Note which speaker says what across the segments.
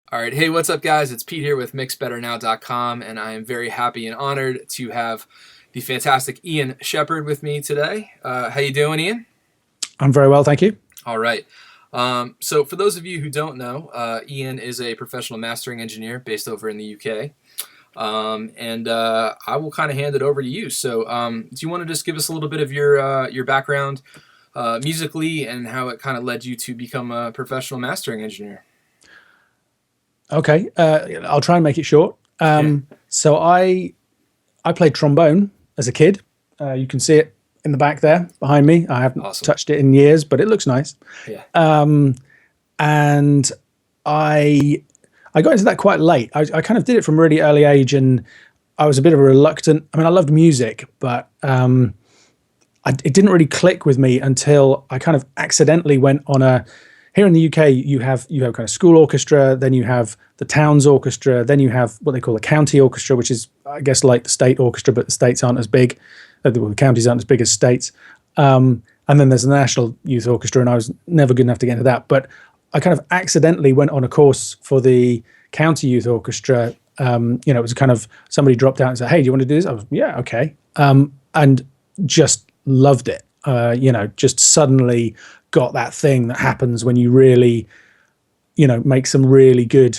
Speaker 1: All right. Hey, what's up, guys? It's Pete here with mixbetternow.com, and I am very happy and honored to have the fantastic Ian Shepherd with me today. How you doing, Ian?
Speaker 2: I'm very well, thank you.
Speaker 1: All right. So for those of you who don't know, Ian is a professional mastering engineer based over in the UK. And I will kind of hand it over to you. So do you want to just give us a little bit of your background musically and how it kind of led you to become a professional mastering engineer?
Speaker 2: Okay, I'll try and make it short.
Speaker 1: Yeah.
Speaker 2: So I played trombone as a kid. You can see it in the back there behind me. I haven't
Speaker 1: Awesome.
Speaker 2: touched it in years, but it looks nice.
Speaker 1: Yeah.
Speaker 2: And I got into that quite late. I kind of did it from a really early age, and I was a bit of a reluctant. I mean, I loved music, but it didn't really click with me until I kind of accidentally went on a. Here in the UK, you have kind of school orchestra, then you have the town's orchestra, then you have what they call the county orchestra, which is, I guess, like the state orchestra, but the states aren't as big. The counties aren't as big as states. And then there's the National Youth Orchestra, and I was never good enough to get into that. But I kind of accidentally went on a course for the County Youth Orchestra. It was kind of somebody dropped out and said, "Hey, do you want to do this?" I was, "Yeah, okay," and just loved it. Just suddenly got that thing that happens when you really, make some really good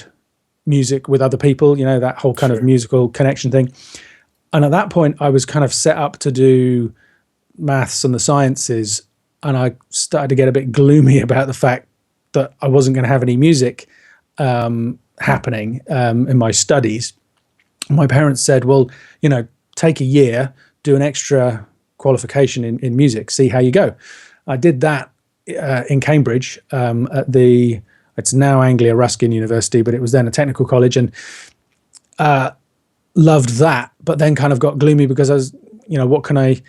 Speaker 2: music with other people. That whole kind of
Speaker 1: Sure.
Speaker 2: musical connection thing. And at that point, I was kind of set up to do maths and the sciences, and I started to get a bit gloomy about the fact that I wasn't going to have any music happening in my studies. My parents said, "Well, take a year, do an extra qualification in music, see how you go." I did that in Cambridge at it's now Anglia Ruskin University, but it was then a technical college, and loved that, but then kind of got gloomy because I was, what can I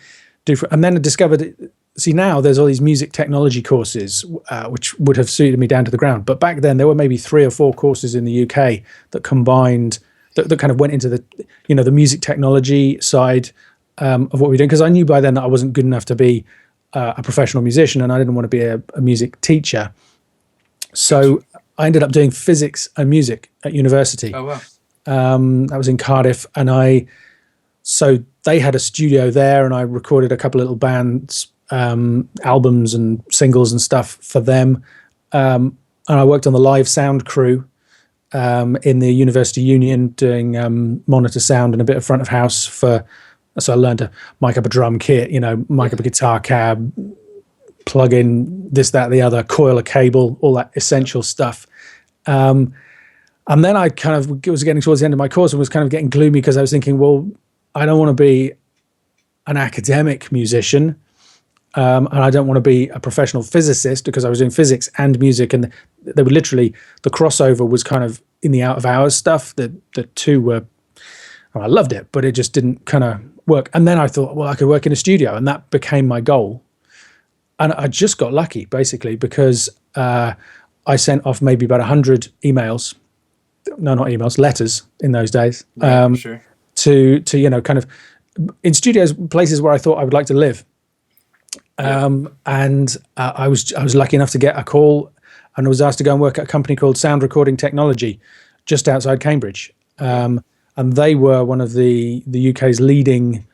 Speaker 2: do and then I discovered, see, now there's all these music technology courses, which would have suited me down to the ground. But back then there were maybe 3 or 4 courses in the UK that combined, that kind of went into the music technology side of what we're doing. Because I knew by then that I wasn't good enough to be a professional musician, and I didn't want to be a music teacher.
Speaker 1: Gotcha.
Speaker 2: So I ended up doing physics and music at university.
Speaker 1: Oh, wow.
Speaker 2: That was in Cardiff, and so they had a studio there, and I recorded a couple of little bands, albums and singles and stuff for them. And I worked on the live sound crew in the University Union, doing monitor sound and a bit of front of house for. So I learned to mic up a drum kit, mic
Speaker 1: Yeah.
Speaker 2: up a guitar cab, plug in this, that, the other, coil a cable, all that essential stuff. And then I kind of was getting towards the end of my course and was kind of getting gloomy because I was thinking, well, I don't want to be an academic musician, and I don't want to be a professional physicist, because I was doing physics and music, and they were literally, the crossover was kind of in the out of hours stuff. The two were, I loved it, but it just didn't kind of work. And then I thought, well, I could work in a studio, and that became my goal. And I just got lucky, basically, because I sent off maybe about 100 emails. No, not emails, letters in those days,
Speaker 1: Right. Sure.
Speaker 2: to kind of in studios, places where I thought I would like to live.
Speaker 1: Yeah.
Speaker 2: And I was lucky enough to get a call, and I was asked to go and work at a company called Sound Recording Technology, just outside Cambridge. And they were one of the UK's leading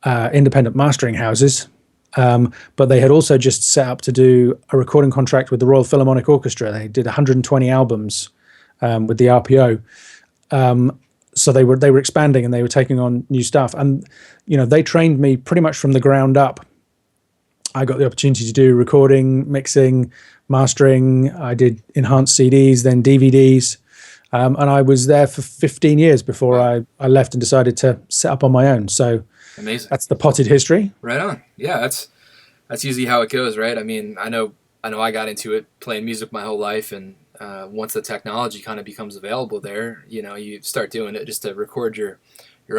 Speaker 2: independent mastering houses. But they had also just set up to do a recording contract with the Royal Philharmonic Orchestra. They did 120 albums with the RPO. So they were expanding, and they were taking on new stuff. And they trained me pretty much from the ground up. I got the opportunity to do recording, mixing, mastering. I did enhanced CDs, then DVDs. And I was there for 15 years before
Speaker 1: Wow.
Speaker 2: I left and decided to set up on my own. So
Speaker 1: Amazing.
Speaker 2: that's the potted history.
Speaker 1: Right on. Yeah, that's usually how it goes, right? I mean, I know I got into it playing music my whole life, and once the technology kind of becomes available there, you start doing it just to record your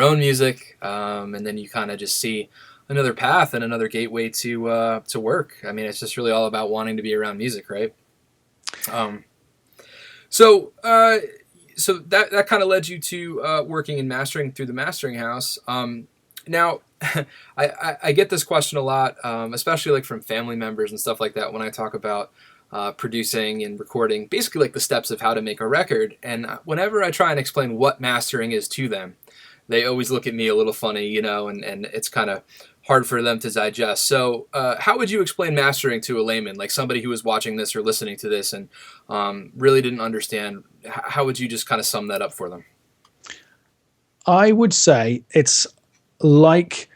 Speaker 1: own music, and then you kind of just see another path and another gateway to work. I mean, it's just really all about wanting to be around music, right? Um, so that kind of led you to working in mastering through the mastering house. Now, I get this question a lot, especially like from family members and stuff like that when I talk about producing and recording, basically like the steps of how to make a record. And whenever I try and explain what mastering is to them, they always look at me a little funny, and it's kind of hard for them to digest. So how would you explain mastering to a layman, like somebody who was watching this or listening to this and really didn't understand? How would you just kind of sum that up for them?
Speaker 2: I would say it's like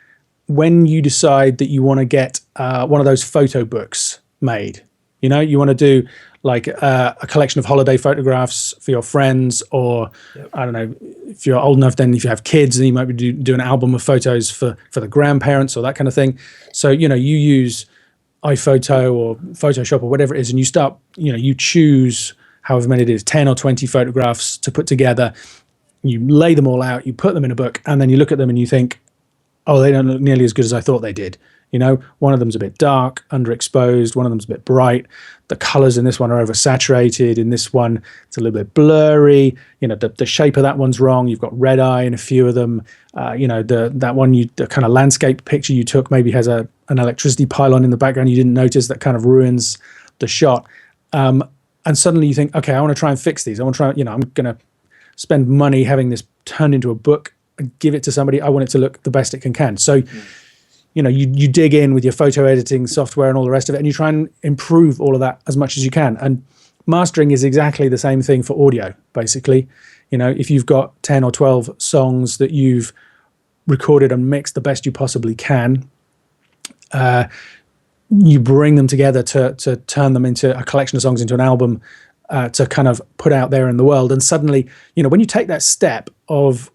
Speaker 2: when you decide that you want to get one of those photo books made. You want to do like a collection of holiday photographs for your friends, or
Speaker 1: Yep.
Speaker 2: I don't know, if you're old enough, then if you have kids, then you might be do an album of photos for the grandparents or that kind of thing. So you use iPhoto or Photoshop or whatever it is, and you start, you choose however many it is, 10 or 20 photographs to put together. You lay them all out, you put them in a book, and then you look at them and you think, oh, they don't look nearly as good as I thought they did. One of them's a bit dark, underexposed. One of them's a bit bright. The colors in this one are oversaturated. In this one, it's a little bit blurry. The shape of that one's wrong. You've got red eye in a few of them. That one, the kind of landscape picture you took maybe has an electricity pylon in the background you didn't notice that kind of ruins the shot. And suddenly you think, okay, I want to try and fix these. I want to try, I'm going to spend money having this turned into a book and give it to somebody. I want it to look the best it can. So, you dig in with your photo editing software and all the rest of it, and you try and improve all of that as much as you can. And mastering is exactly the same thing for audio, basically. If you've got 10 or 12 songs that you've recorded and mixed the best you possibly can, you bring them together to turn them into a collection of songs, into an album, to kind of put out there in the world. And suddenly, when you take that step of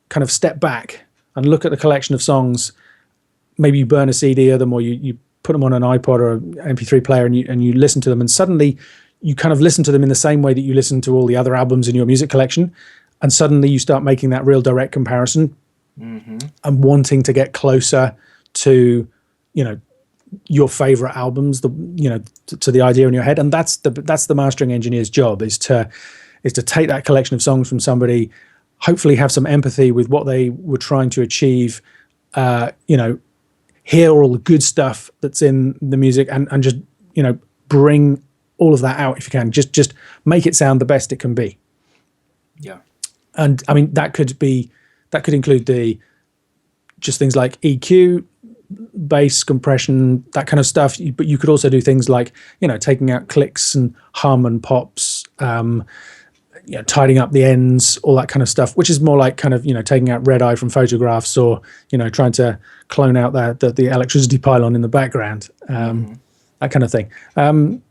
Speaker 2: kind of step back and look at the collection of songs, maybe you burn a CD of them, or you put them on an iPod or an MP3 player, and you listen to them, and suddenly you kind of listen to them in the same way that you listen to all the other albums in your music collection. And suddenly you start making that real direct comparison, and wanting to get closer to, your favorite albums, to the idea in your head. And that's the mastering engineer's job, is to take that collection of songs from somebody, hopefully have some empathy with what they were trying to achieve, hear all the good stuff that's in the music, and just, bring all of that out if you can. Just make it sound the best it can be.
Speaker 1: Yeah.
Speaker 2: And I mean, that could include just things like EQ, bass, compression, that kind of stuff. But you could also do things like, taking out clicks and hum and pops, tidying up the ends, all that kind of stuff, which is more like kind of, taking out red eye from photographs, or, trying to clone out the electricity pylon in the background, that kind of thing. And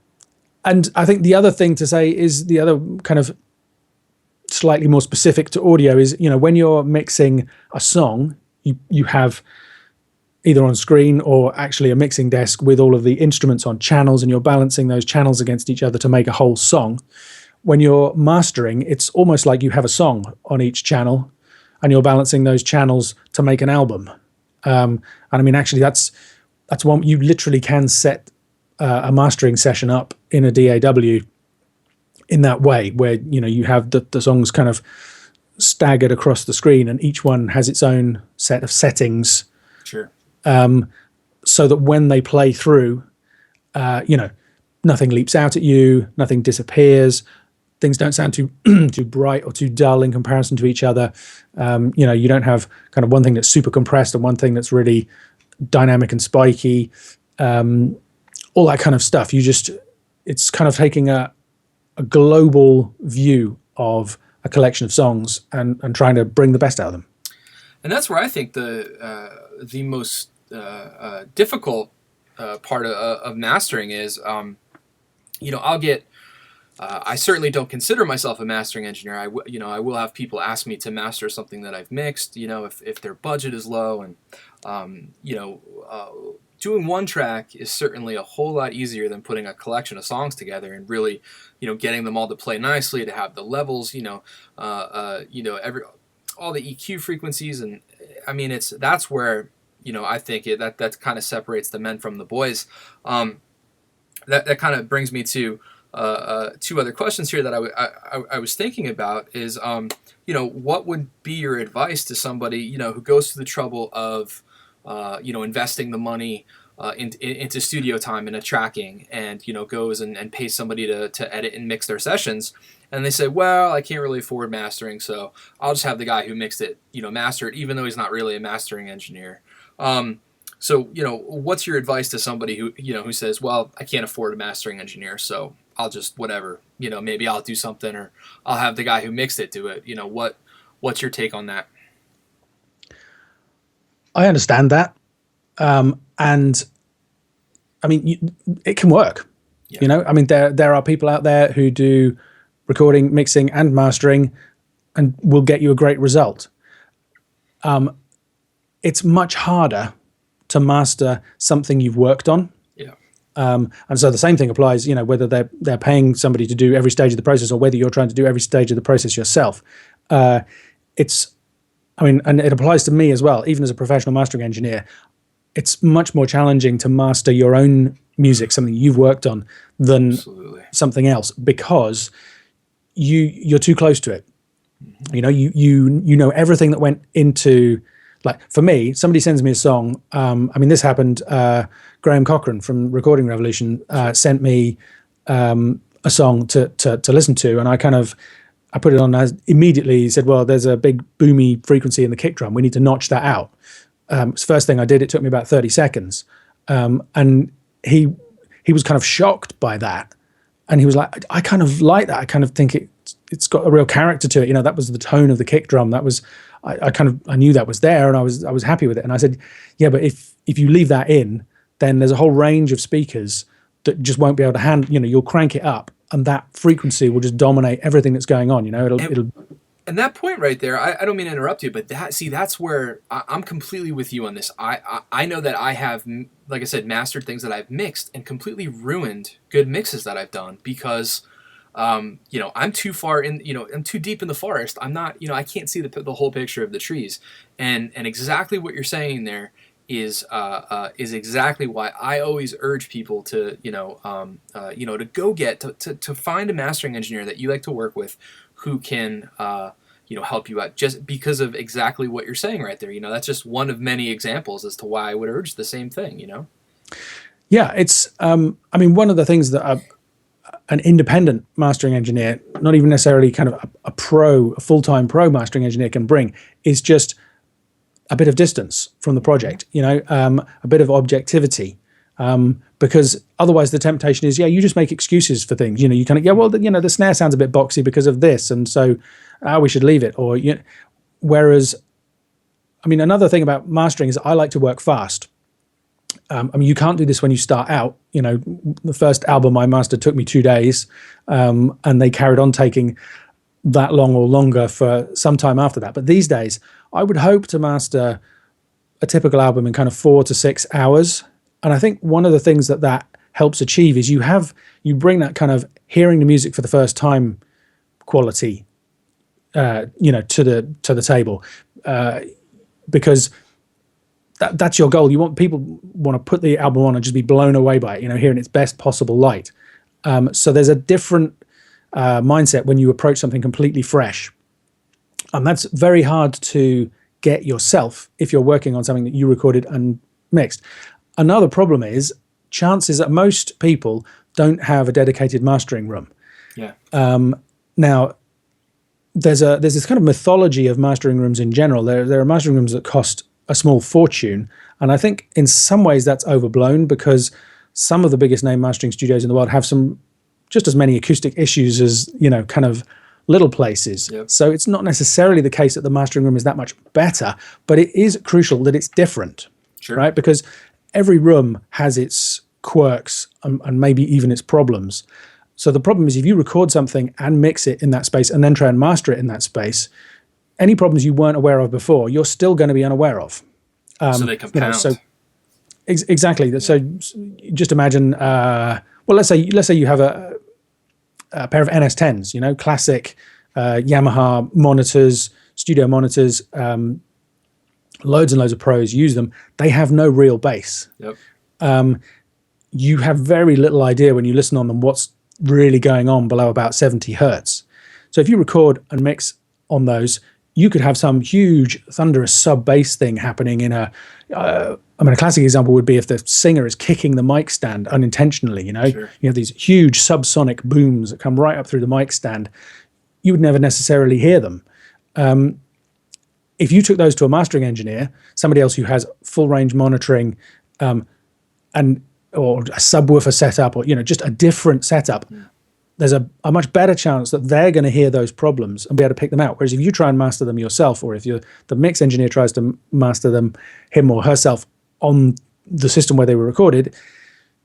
Speaker 2: I think the other thing to say is, the other kind of slightly more specific to audio is, when you're mixing a song, you have either on screen or actually a mixing desk with all of the instruments on channels, and you're balancing those channels against each other to make a whole song. When you're mastering, it's almost like you have a song on each channel, and you're balancing those channels to make an album. And I mean, actually, that's one you literally can set a mastering session up in a DAW in that way, where you have the songs kind of staggered across the screen, and each one has its own set of settings.
Speaker 1: Sure.
Speaker 2: So that when they play through, nothing leaps out at you, nothing disappears. Things don't sound too too bright or too dull in comparison to each other. You don't have kind of one thing that's super compressed and one thing that's really dynamic and spiky. All that kind of stuff. It's kind of taking a global view of a collection of songs and trying to bring the best out of them.
Speaker 1: And that's where I think the most difficult part of mastering is, I'll get. I certainly don't consider myself a mastering engineer. I will have people ask me to master something that I've mixed, if their budget is low, and doing one track is certainly a whole lot easier than putting a collection of songs together and really, getting them all to play nicely, to have the levels, all the EQ frequencies, and I mean that's where I think that kind of separates the men from the boys. That kind of brings me to two other questions here that I was thinking about is, what would be your advice to somebody, who goes through the trouble of, investing the money into studio time and a tracking, and goes and pays somebody to edit and mix their sessions, and they say, well, I can't really afford mastering, so I'll just have the guy who mixed it master it, even though he's not really a mastering engineer. So what's your advice to somebody who says, well, I can't afford a mastering engineer, so I'll just whatever, maybe I'll do something, or I'll have the guy who mixed it do it. What's your take on that?
Speaker 2: I understand that. And I mean, it can work.
Speaker 1: Yeah.
Speaker 2: I mean, there are people out there who do recording, mixing, and mastering, and will get you a great result. It's much harder to master something you've worked on.
Speaker 1: Yeah.
Speaker 2: And so the same thing applies, whether they're paying somebody to do every stage of the process, or whether you're trying to do every stage of the process yourself. And it applies to me as well. Even as a professional mastering engineer, it's much more challenging to master your own music, something you've worked on, than
Speaker 1: Absolutely.
Speaker 2: something else, because you're too close to it.
Speaker 1: Mm-hmm.
Speaker 2: You know everything that went into. Like, for me, somebody sends me a song. This happened. Graham Cochran from Recording Revolution sent me a song to listen to, and I put it on. Immediately he said, well, there's a big boomy frequency in the kick drum. We need to notch that out. It's the first thing I did. It took me about 30 seconds. And he was kind of shocked by that. And he was like, I kind of like that. I kind of think it's got a real character to it. That was the tone of the kick drum. That was, I knew that was there, and I was happy with it. And I said, yeah, but if you leave that in, then there's a whole range of speakers that just won't be able to handle, you'll crank it up, and that frequency will just dominate everything that's going on. It'll
Speaker 1: And that point right there, I don't mean to interrupt you, but that's where I'm completely with you on this. I know that I have, like I said, mastered things that I've mixed and completely ruined good mixes that I've done because, I'm too far in, I'm too deep in the forest. I'm not, I can't see the whole picture of the trees. And exactly what you're saying there is exactly why I always urge people to, to go to find a mastering engineer that you like to work with, who can help you out, just because of exactly what you're saying right there. That's just one of many examples as to why I would urge the same thing.
Speaker 2: Yeah, it's one of the things that an independent mastering engineer, not even necessarily kind of a full-time pro mastering engineer, can bring is just a bit of distance from the project, a bit of objectivity. Because otherwise the temptation is, you just make excuses for things. You kind of, the snare sounds a bit boxy because of this, and so we should leave it. Or whereas, another thing about mastering is I like to work fast. You can't do this when you start out. The first album I mastered took me 2 days, and they carried on taking that long or longer for some time after that. But these days, I would hope to master a typical album in kind of 4 to 6 hours. And I think one of the things that helps achieve is you bring that kind of hearing the music for the first time quality, to the table, because that's your goal. People want to put the album on and just be blown away by it, here in its best possible light. So there's a different mindset when you approach something completely fresh, and that's very hard to get yourself if you're working on something that you recorded and mixed. Another problem is chances that most people don't have a dedicated mastering room.
Speaker 1: Yeah.
Speaker 2: Now, there's this kind of mythology of mastering rooms in general. There are mastering rooms that cost a small fortune, and I think in some ways that's overblown, because some of the biggest name mastering studios in the world have some just as many acoustic issues as kind of little places.
Speaker 1: Yep.
Speaker 2: So it's not necessarily the case that the mastering room is that much better, but it is crucial that it's different.
Speaker 1: Sure.
Speaker 2: Right? Because every room has its quirks and maybe even its problems. So the problem is, if you record something and mix it in that space and then try and master it in that space, any problems you weren't aware of before, you're still going to be unaware of.
Speaker 1: So they compound.
Speaker 2: Exactly. Yeah. So just imagine, let's say you have a pair of NS10s, classic Yamaha monitors, studio monitors, loads and loads of pros use them. They have no real bass.
Speaker 1: Yep.
Speaker 2: You have very little idea when you listen on them what's really going on below about 70 hertz. So if you record and mix on those, you could have some huge thunderous sub bass thing happening in a. I mean, a classic example would be if the singer is kicking the mic stand unintentionally.
Speaker 1: Sure.
Speaker 2: You have these huge subsonic booms that come right up through the mic stand. You would never necessarily hear them. If you took those to a mastering engineer, somebody else who has full range monitoring, and or a subwoofer setup, or just a different setup, there's a much better chance that they're going to hear those problems and be able to pick them out. Whereas if you try and master them yourself, or if the mix engineer tries to master them, him or herself, on the system where they were recorded,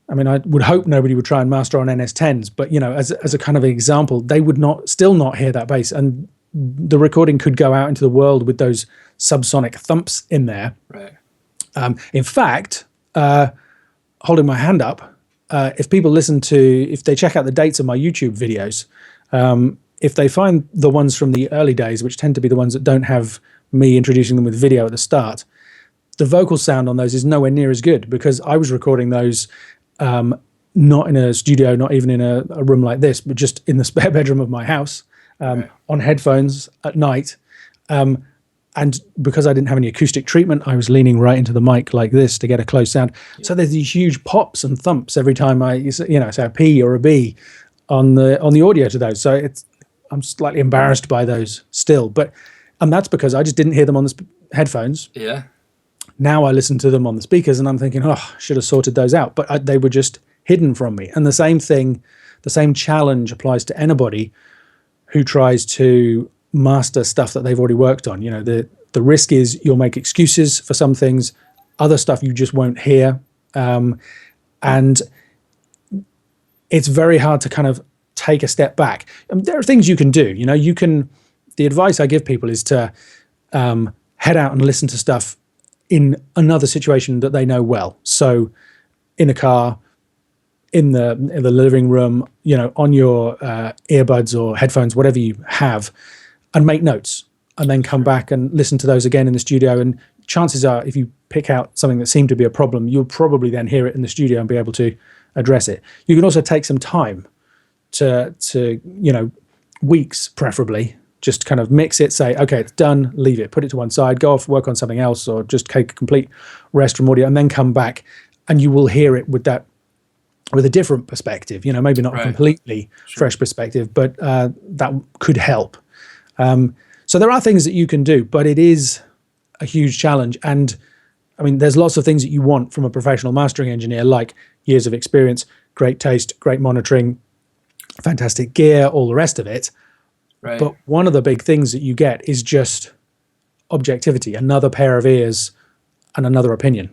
Speaker 2: I mean, I would hope nobody would try and master on NS10s, but as a kind of example, they would still not hear that bass, and the recording could go out into the world with those subsonic thumps in there.
Speaker 1: Right.
Speaker 2: In fact, holding my hand up, if they check out the dates of my YouTube videos, if they find the ones from the early days, which tend to be the ones that don't have me introducing them with video at the start, the vocal sound on those is nowhere near as good, because I was recording those not in a studio, not even in a room like this, but just in the spare bedroom of my house, on headphones at night. And because I didn't have any acoustic treatment, I was leaning right into the mic like this to get a close sound. Yeah. So there's these huge pops and thumps every time I say a P or a B on the audio to those. So I'm slightly embarrassed by those still, and that's because I just didn't hear them on the headphones.
Speaker 1: Yeah.
Speaker 2: Now I listen to them on the speakers, and I'm thinking, should have sorted those out, but they were just hidden from me. And the same challenge applies to anybody who tries to master stuff that they've already worked on. The risk is you'll make excuses for some things, other stuff you just won't hear, and it's very hard to kind of take a step back. There are things you can do. The advice I give people is to head out and listen to stuff in another situation that they know well. So in a car, in the living room, on your earbuds or headphones, whatever you have, and make notes, and then come back and listen to those again in the studio. And chances are, if you pick out something that seemed to be a problem, you'll probably then hear it in the studio and be able to address it. You can also take some time to weeks preferably, just kind of mix it, say, okay, it's done, leave it, put it to one side, go off, work on something else, or just take a complete rest from audio, and then come back, and you will hear it with a different perspective, maybe not a completely fresh perspective, but that could help. So there are things that you can do, but it is a huge challenge. And I mean, there's lots of things that you want from a professional mastering engineer, like years of experience, great taste, great monitoring, fantastic gear, all the rest of it.
Speaker 1: Right.
Speaker 2: But one of the big things that you get is just objectivity, another pair of ears and another opinion.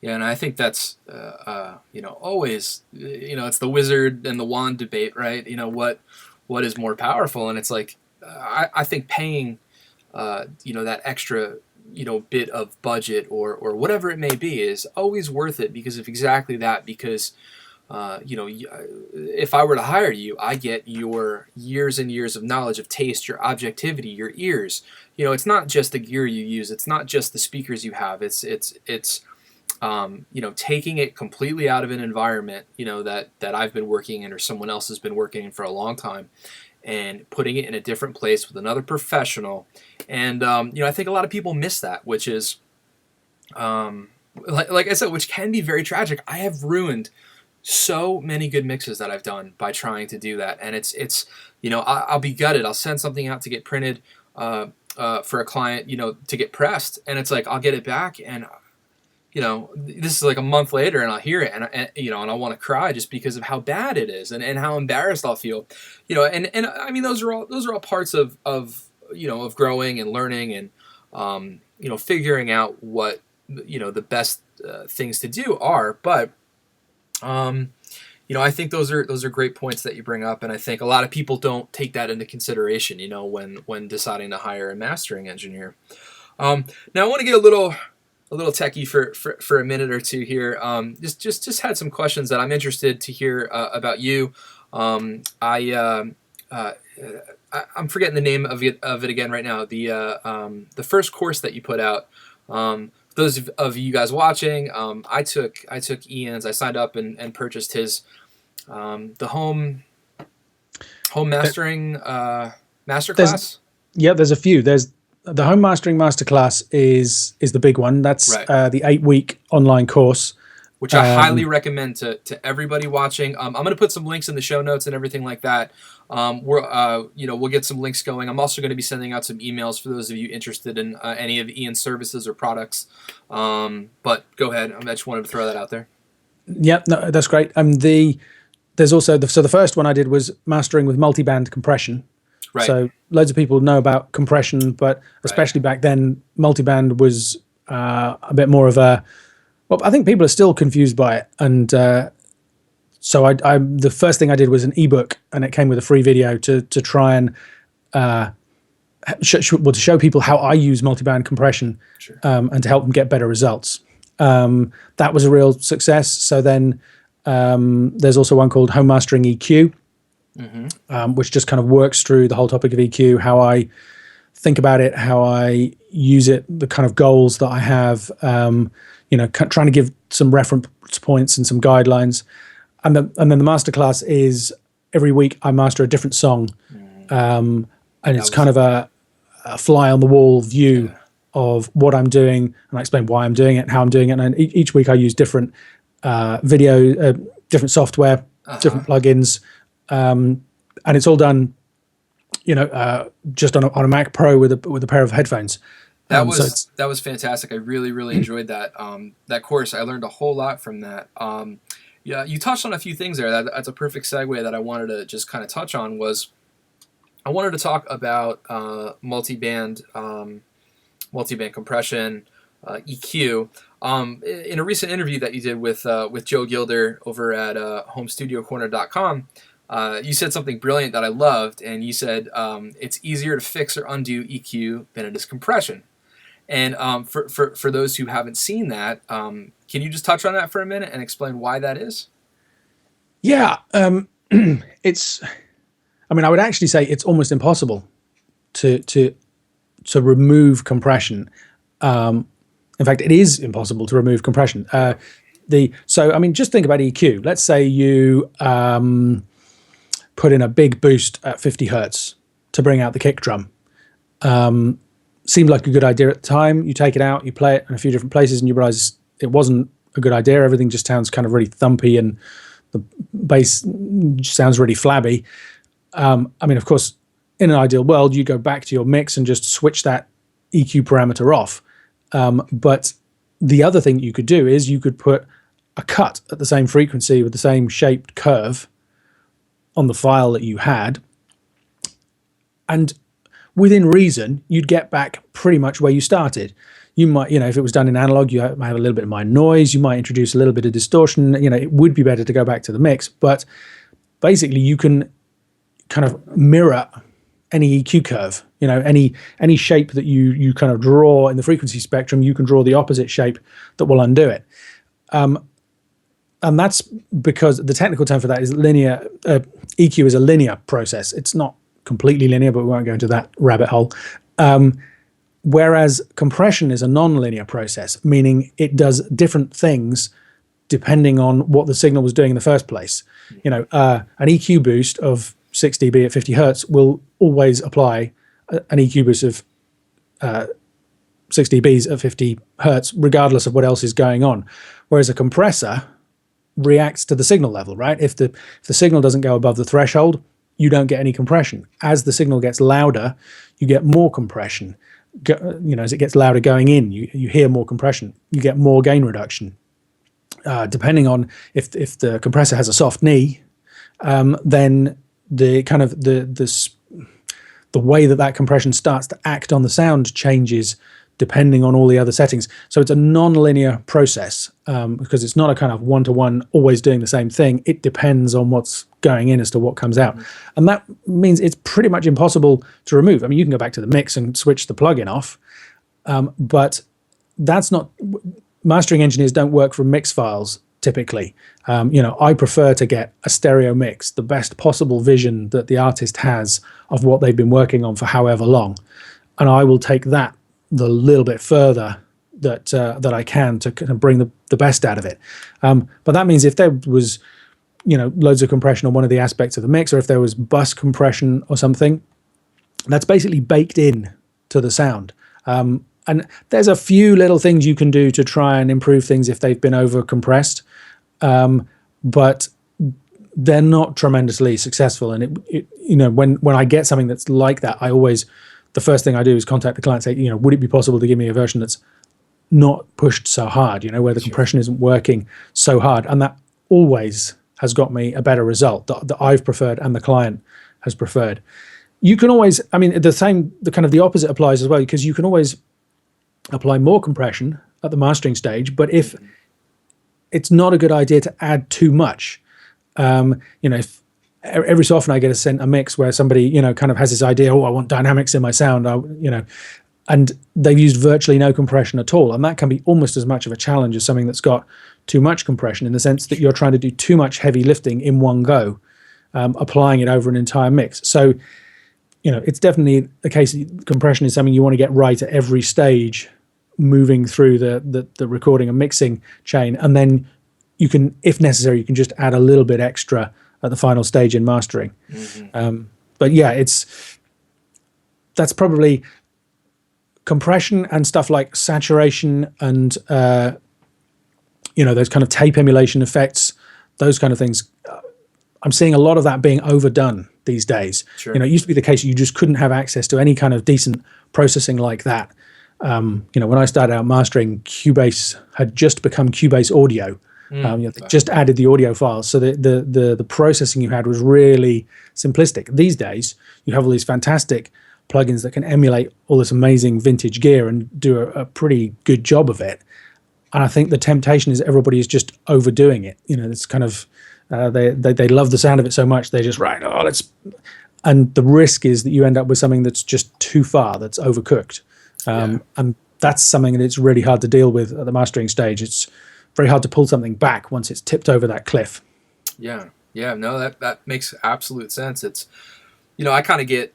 Speaker 1: Yeah, and I think that's, always, it's the wizard and the wand debate, right? What is more powerful? And it's like, I think paying, that extra, bit of budget or whatever it may be is always worth it because of exactly that. Because, if I were to hire you, I get your years and years of knowledge, of taste, your objectivity, your ears. It's not just the gear you use. It's not just the speakers you have. It's taking it completely out of an environment, that I've been working in or someone else has been working in for a long time, and putting it in a different place with another professional. And, I think a lot of people miss that, which is, like I said, which can be very tragic. I have ruined so many good mixes that I've done by trying to do that. And it's I'll be gutted. I'll send something out to get printed for a client, to get pressed. And it's like, I'll get it back, and this is like a month later, and I'll hear it, and I want to cry just because of how bad it is, and how embarrassed I'll feel, and I mean, those are all parts of growing and learning, and figuring out what the best things to do are. But I think those are great points that you bring up, and I think a lot of people don't take that into consideration, when deciding to hire a mastering engineer. Now I want to get a little techie for a minute or two here. Just had some questions that I'm interested to hear about you. I'm forgetting the name of it again right now. The first course that you put out. Those of you guys watching, I took Ian's. I signed up and purchased his the Home Mastering Masterclass.
Speaker 2: There's a few. There's the Home Mastering Masterclass is the big one. That's
Speaker 1: Right.
Speaker 2: the 8-week online course.
Speaker 1: Which I highly recommend to everybody watching. I'm going to put some links in the show notes and everything like that. We'll get some links going. I'm also going to be sending out some emails for those of you interested in any of Ian's services or products. But go ahead. I just wanted to throw that out there.
Speaker 2: Yeah, no, that's great. There's also the first one I did was mastering with multiband compression.
Speaker 1: Right.
Speaker 2: So loads of people know about compression, but especially back then, multiband was a bit more of a. Well, I think people are still confused by it, and so I the first thing I did was an ebook, and it came with a free video to try and to show people how I use multiband compression,
Speaker 1: Sure.
Speaker 2: And to help them get better results. That was a real success. So then there's also one called Home Mastering EQ, which just kind of works through the whole topic of EQ, how I think about it, how I use it, the kind of goals that I have. Trying to give some reference points and some guidelines. And then the masterclass is every week I master a different song. And it's kind of a fly on the wall view of what I'm doing. And I explain why I'm doing it, how I'm doing it. And each week I use different video, different software, different plugins. And it's all done, just on a Mac Pro with a pair of headphones.
Speaker 1: That was fantastic. I really, really enjoyed that that course. I learned a whole lot from that. Yeah, you touched on a few things there. That's a perfect segue that I wanted to just kind of touch on. Was I wanted to talk about multiband compression, EQ. In a recent interview that you did with Joe Gilder over at HomeStudioCorner.com, you said something brilliant that I loved, and you said it's easier to fix or undo EQ than it is compression. And for those who haven't seen that, can you just touch on that for a minute and explain why that is?
Speaker 2: Yeah, I would actually say it's almost impossible to remove compression. In fact, it is impossible to remove compression. Just think about EQ. Let's say you put in a big boost at 50 hertz to bring out the kick drum. Seemed like a good idea at the time. You take it out, you play it in a few different places, and you realize it wasn't a good idea. Everything just sounds kind of really thumpy, and the bass just sounds really flabby. Of course, in an ideal world, you go back to your mix and just switch that EQ parameter off. But the other thing you could do is you could put a cut at the same frequency with the same shaped curve on the file that you had, and within reason, you'd get back pretty much where you started. You might, if it was done in analog, you might have a little bit of minor noise. You might introduce a little bit of distortion. It would be better to go back to the mix. But basically, you can kind of mirror any EQ curve. Any shape that you kind of draw in the frequency spectrum, you can draw the opposite shape that will undo it. And that's because the technical term for that is linear. EQ is a linear process. It's not completely linear, but we won't go into that rabbit hole. Whereas compression is a non-linear process, meaning it does different things depending on what the signal was doing in the first place. An EQ boost of 6 dB at 50 hertz will always apply an EQ boost of 6 dBs at 50 hertz, regardless of what else is going on. Whereas a compressor reacts to the signal level, right? If the signal doesn't go above the threshold, you don't get any compression. As the signal gets louder, you get more compression. As it gets louder going in, you hear more compression. You get more gain reduction. Depending on if the compressor has a soft knee, then the kind of the way that compression starts to act on the sound changes depending on all the other settings. So it's a non-linear process because it's not a kind of one-to-one always doing the same thing. It depends on what's going in as to what comes out. And that means it's pretty much impossible to remove. You can go back to the mix and switch the plugin off, but that's not... Mastering engineers don't work from mix files typically. I prefer to get a stereo mix, the best possible vision that the artist has of what they've been working on for however long. And I will take that the little bit further that I can to kind of bring the best out of it. But that means if there was, loads of compression on one of the aspects of the mix, or if there was bus compression or something, that's basically baked in to the sound. And there's a few little things you can do to try and improve things if they've been over compressed, but they're not tremendously successful. And when I get something that's like that, the first thing I do is contact the client and say, would it be possible to give me a version that's not pushed so hard, where the compression isn't working so hard? And that always has got me a better result that I've preferred and the client has preferred. You can always, the opposite applies as well, because you can always apply more compression at the mastering stage, but if it's not a good idea to add too much, if every so often I get sent a mix where somebody, kind of has this idea, I want dynamics in my sound, and they've used virtually no compression at all. And that can be almost as much of a challenge as something that's got too much compression, in the sense that you're trying to do too much heavy lifting in one go, applying it over an entire mix. So, it's definitely the case that compression is something you want to get right at every stage, moving through the recording and mixing chain. And then you can, if necessary, you can just add a little bit extra at the final stage in mastering. But yeah, that's probably compression and stuff like saturation and those kind of tape emulation effects, those kind of things. I'm seeing a lot of that being overdone these days.
Speaker 1: Sure.
Speaker 2: It used to be the case you just couldn't have access to any kind of decent processing like that. When I started out mastering, Cubase had just become Cubase Audio. They just added the audio files, so the processing you had was really simplistic. These days, you have all these fantastic plugins that can emulate all this amazing vintage gear and do a pretty good job of it. And I think the temptation is everybody is just overdoing it. It's kind of they love the sound of it so much they just and the risk is that you end up with something that's just too far, that's overcooked. And that's something that it's really hard to deal with at the mastering stage. It's very hard to pull something back once it's tipped over that cliff.
Speaker 1: Yeah. No, that makes absolute sense. It's, I kind of get,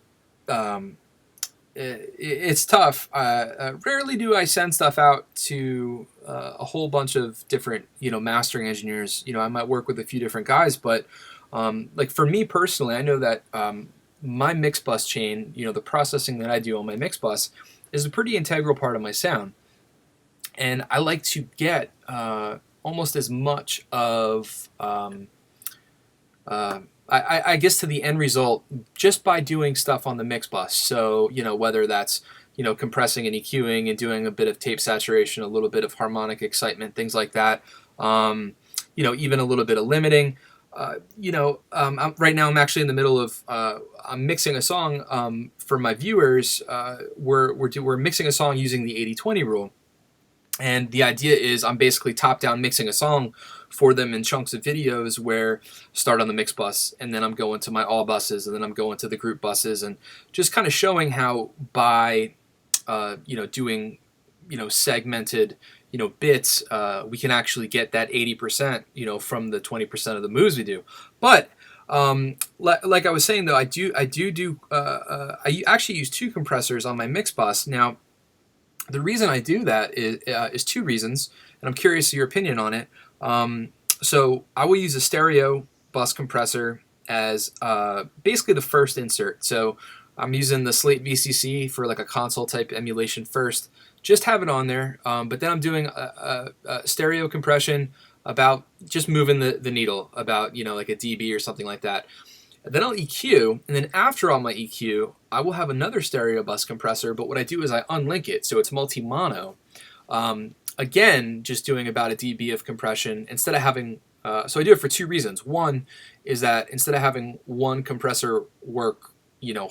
Speaker 1: it's tough. Rarely do I send stuff out to a whole bunch of different, mastering engineers. I might work with a few different guys, but like for me personally, I know that my mix bus chain, the processing that I do on my mix bus is a pretty integral part of my sound. And I like to get almost as much of, I guess, to the end result just by doing stuff on the mix bus. So, whether that's, compressing and EQing and doing a bit of tape saturation, a little bit of harmonic excitement, things like that. Even a little bit of limiting. Right now I'm actually in the middle of I'm mixing a song for my viewers. We're mixing a song using the 80/20 rule. And the idea is I'm basically top-down mixing a song for them in chunks of videos where start on the mix bus, and then I'm going to my all buses, and then I'm going to the group buses, and just kind of showing how by, doing, segmented, bits, we can actually get that 80%, from the 20% of the moves we do. But like I was saying though, I actually use two compressors on my mix bus. Now, the reason I do that is two reasons, and I'm curious your opinion on it. So I will use a stereo bus compressor as basically the first insert. So I'm using the Slate VCC for like a console type emulation first. Just have it on there, but then I'm doing a stereo compression about just moving the needle about, like a dB or something like that. Then I'll EQ, and then after all my EQ, I will have another stereo bus compressor, but what I do is I unlink it, so it's multi-mono. Again, just doing about a dB of compression, instead of having, so I do it for two reasons. One is that instead of having one compressor work,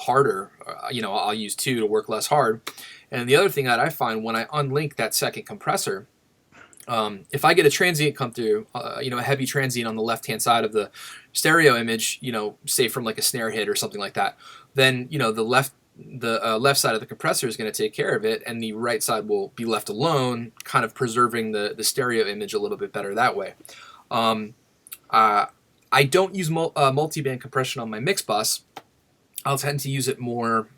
Speaker 1: harder, I'll use two to work less hard. And the other thing that I find when I unlink that second compressor, if I get a transient come through, a heavy transient on the left-hand side of the stereo image, say from like a snare hit or something like that, then, the left side of the compressor is going to take care of it, and the right side will be left alone, kind of preserving the stereo image a little bit better that way. I don't use multi-band compression on my mix bus. I'll tend to use it more,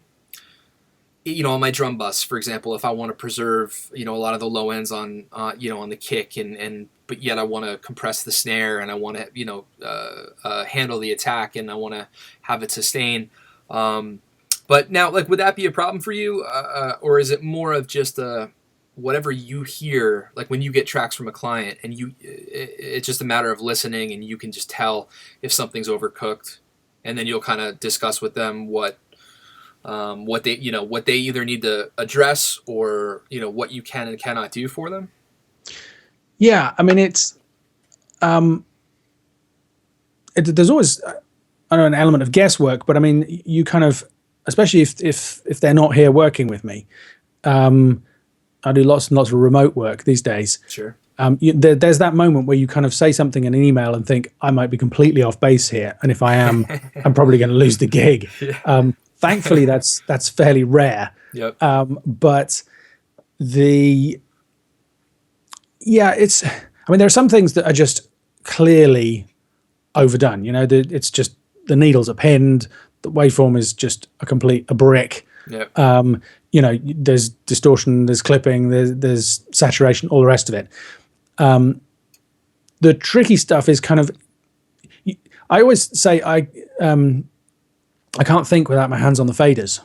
Speaker 1: on my drum bus, for example, if I want to preserve, a lot of the low ends on, on the kick, but yet I want to compress the snare, and I want to, handle the attack, and I want to have it sustain. But now, like, would that be a problem for you, or is it more of just whatever you hear, like when you get tracks from a client, and it's just a matter of listening, and you can just tell if something's overcooked, and then you'll kind of discuss with them what they either need to address, or what you can and cannot do for them.
Speaker 2: Yeah, I mean, there's always, I don't know, an element of guesswork, but I mean, you kind of, especially if they're not here working with me. I do lots and lots of remote work these days.
Speaker 1: Sure.
Speaker 2: There's that moment where you kind of say something in an email and think, I might be completely off base here, and if I am, I'm probably going to lose the gig.
Speaker 1: Yeah.
Speaker 2: Thankfully, that's fairly rare.
Speaker 1: Yep.
Speaker 2: But it's. I mean, there are some things that are just clearly overdone. It's just the needles are pinned. The waveform is just a brick.
Speaker 1: Yep.
Speaker 2: There's distortion, there's clipping, there's saturation, all the rest of it. The tricky stuff is kind of, I always say I can't think without my hands on the faders.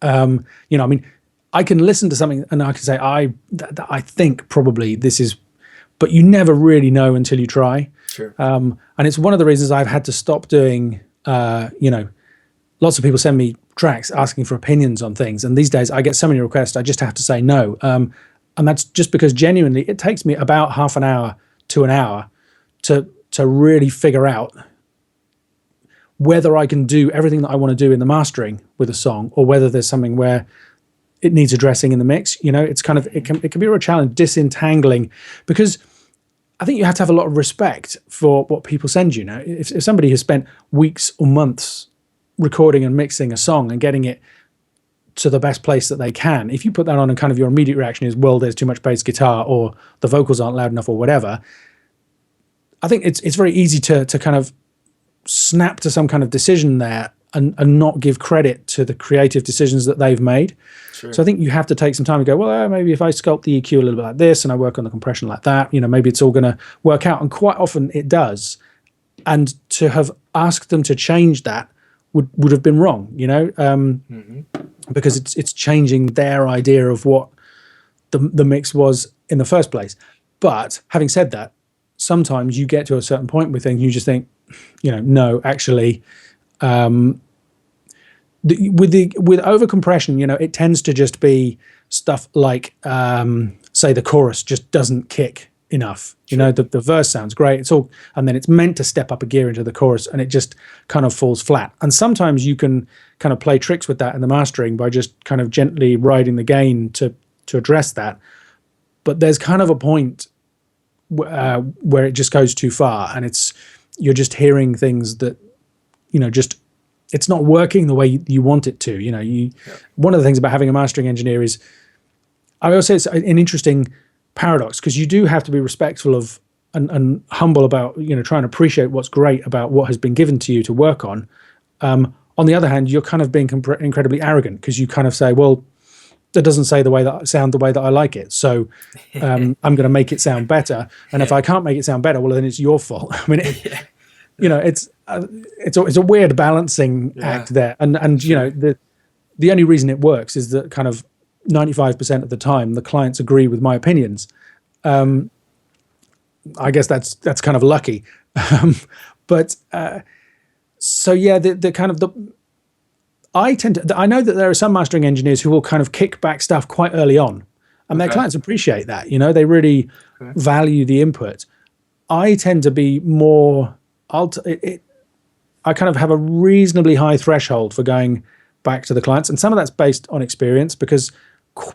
Speaker 2: I mean, I can listen to something and I can say, I think probably this is, but you never really know until you try.
Speaker 1: Sure.
Speaker 2: And it's one of the reasons I've had to stop doing, lots of people send me tracks asking for opinions on things. And these days I get so many requests, I just have to say no. And that's just because genuinely it takes me about half an hour to an hour to really figure out whether I can do everything that I want to do in the mastering with a song, or whether there's something where it needs addressing in the mix. It's kind of, it can be a real challenge disentangling, because I think you have to have a lot of respect for what people send you. Now, if somebody has spent weeks or months recording and mixing a song and getting it to the best place that they can, if you put that on and kind of your immediate reaction is, well, there's too much bass guitar, or the vocals aren't loud enough, or whatever, I think it's very easy to kind of snap to some kind of decision there and not give credit to the creative decisions that they've made.
Speaker 1: Sure.
Speaker 2: So I think you have to take some time and go, well, maybe if I sculpt the EQ a little bit like this and I work on the compression like that, maybe it's all going to work out. And quite often it does. And to have asked them to change that would have been wrong, because it's changing their idea of what the mix was in the first place. But having said that, sometimes you get to a certain point with things, you just think, no, actually, with over compression, it tends to just be stuff like, say, the chorus just doesn't kick enough.
Speaker 1: Sure.
Speaker 2: The verse sounds great. It's all, and then it's meant to step up a gear into the chorus, and it just kind of falls flat. And sometimes you can kind of play tricks with that in the mastering by just kind of gently riding the gain to address that. But there's kind of a point where it just goes too far, and you're just hearing things that, just, it's not working the way you want it to. One of the things about having a mastering engineer is, I always say it's an interesting paradox, because you do have to be respectful of and humble about, trying to appreciate what's great about what has been given to you to work on. On the other hand, you're kind of being incredibly arrogant, because you kind of say, well, that doesn't sound the way that I like it, so I'm going to make it sound better. And if I can't make it sound better, well, then it's your fault. I mean, it's a weird balancing act there. And
Speaker 1: Sure.
Speaker 2: The only reason it works is that kind of 95% of the time the clients agree with my opinions. I guess that's kind of lucky. But so yeah, the kind of I know that there are some mastering engineers who will kind of kick back stuff quite early on, and their clients appreciate that. They really value the input. I tend to be more, I kind of have a reasonably high threshold for going back to the clients, and some of that's based on experience, because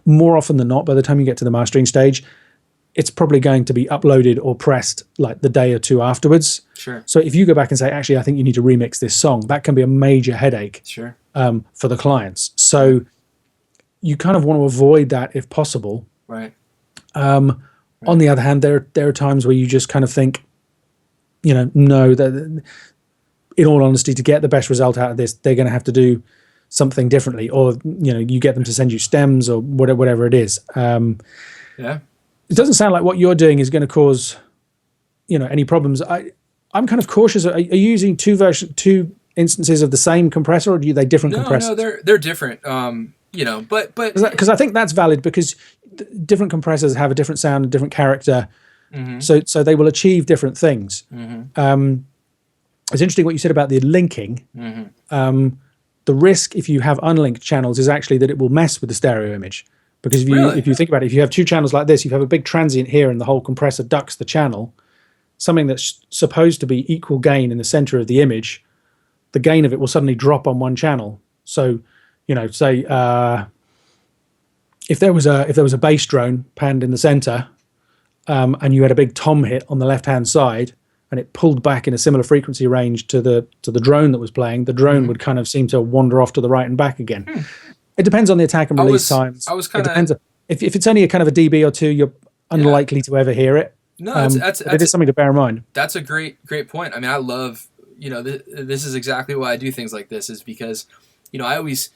Speaker 2: more often than not, by the time you get to the mastering stage, it's probably going to be uploaded or pressed like the day or two afterwards.
Speaker 1: Sure.
Speaker 2: So if you go back and say, actually, I think you need to remix this song, that can be a major headache.
Speaker 1: Sure.
Speaker 2: For the clients. So you kind of want to avoid that if possible.
Speaker 1: Right.
Speaker 2: On the other hand, there are times where you just kind of think, no, that in all honesty, to get the best result out of this, they're going to have to do something differently, or you get them to send you stems or whatever it is.
Speaker 1: Yeah.
Speaker 2: It doesn't sound like what you're doing is going to cause, any problems. I'm kind of cautious. Are you using two instances of the same compressor, or are they different
Speaker 1: No,
Speaker 2: compressors?
Speaker 1: they're different. But
Speaker 2: Because I think that's valid, because different compressors have a different sound, a different character,
Speaker 1: mm-hmm,
Speaker 2: so they will achieve different things.
Speaker 1: mm-hmm,
Speaker 2: It's interesting what you said about the linking.
Speaker 1: mm-hmm.
Speaker 2: The risk if you have unlinked channels is actually that it will mess with the stereo image. Because
Speaker 1: Really?
Speaker 2: if you think about it, if you have two channels like this, you have a big transient here and the whole compressor ducks the channel, something that's supposed to be equal gain in the center of the image, the gain of it will suddenly drop on one channel. So, say if there was a bass drone panned in the center, and you had a big tom hit on the left hand side, and it pulled back in a similar frequency range to the drone that was playing, the drone would kind of seem to wander off to the right and back again. It depends on the attack and release times.
Speaker 1: I was
Speaker 2: It
Speaker 1: kind of
Speaker 2: depends. If it's only a kind of a dB or two, you're
Speaker 1: yeah.
Speaker 2: unlikely to ever hear it.
Speaker 1: No,
Speaker 2: But it is something to bear in mind.
Speaker 1: that's a great point. I mean, I love this is exactly why I do things like this, is because I always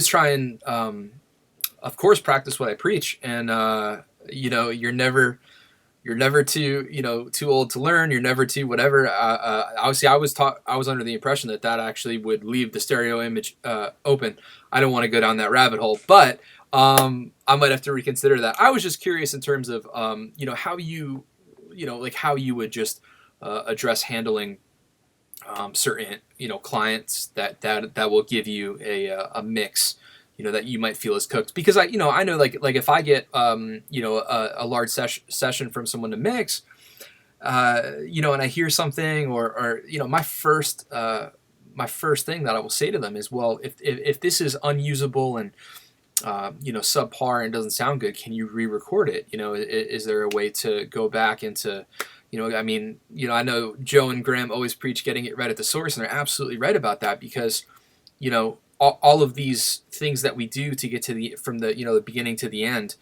Speaker 1: try and of course practice what I preach, and you're never too old to learn. You're never too whatever. Obviously, I was under the impression that actually would leave the stereo image open. I don't want to go down that rabbit hole, but I might have to reconsider that. I was just curious in terms of how how you would just address handling certain clients that will give you a mix that you might feel is cooked, because I know like if I get a large session from someone to mix, and I hear something, or my first thing that I will say to them is, well, if this is unusable and subpar and doesn't sound good, can you re-record it? Is there a way to go back into I know Joe and Graham always preach getting it right at the source, and they're absolutely right about that, because all of these things that we do to get to from the beginning to the end,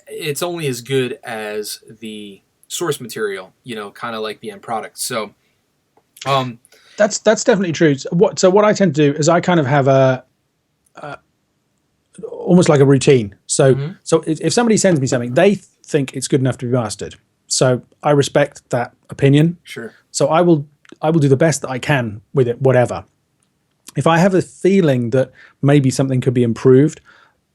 Speaker 1: it's only as good as the source material, kind of like the end product. So
Speaker 2: That's definitely true. So what I tend to do is I kind of have a almost like a routine. So if somebody sends me something, they think it's good enough to be mastered. So I respect that opinion.
Speaker 1: Sure.
Speaker 2: So I will do the best that I can with it, whatever. If I have a feeling that maybe something could be improved,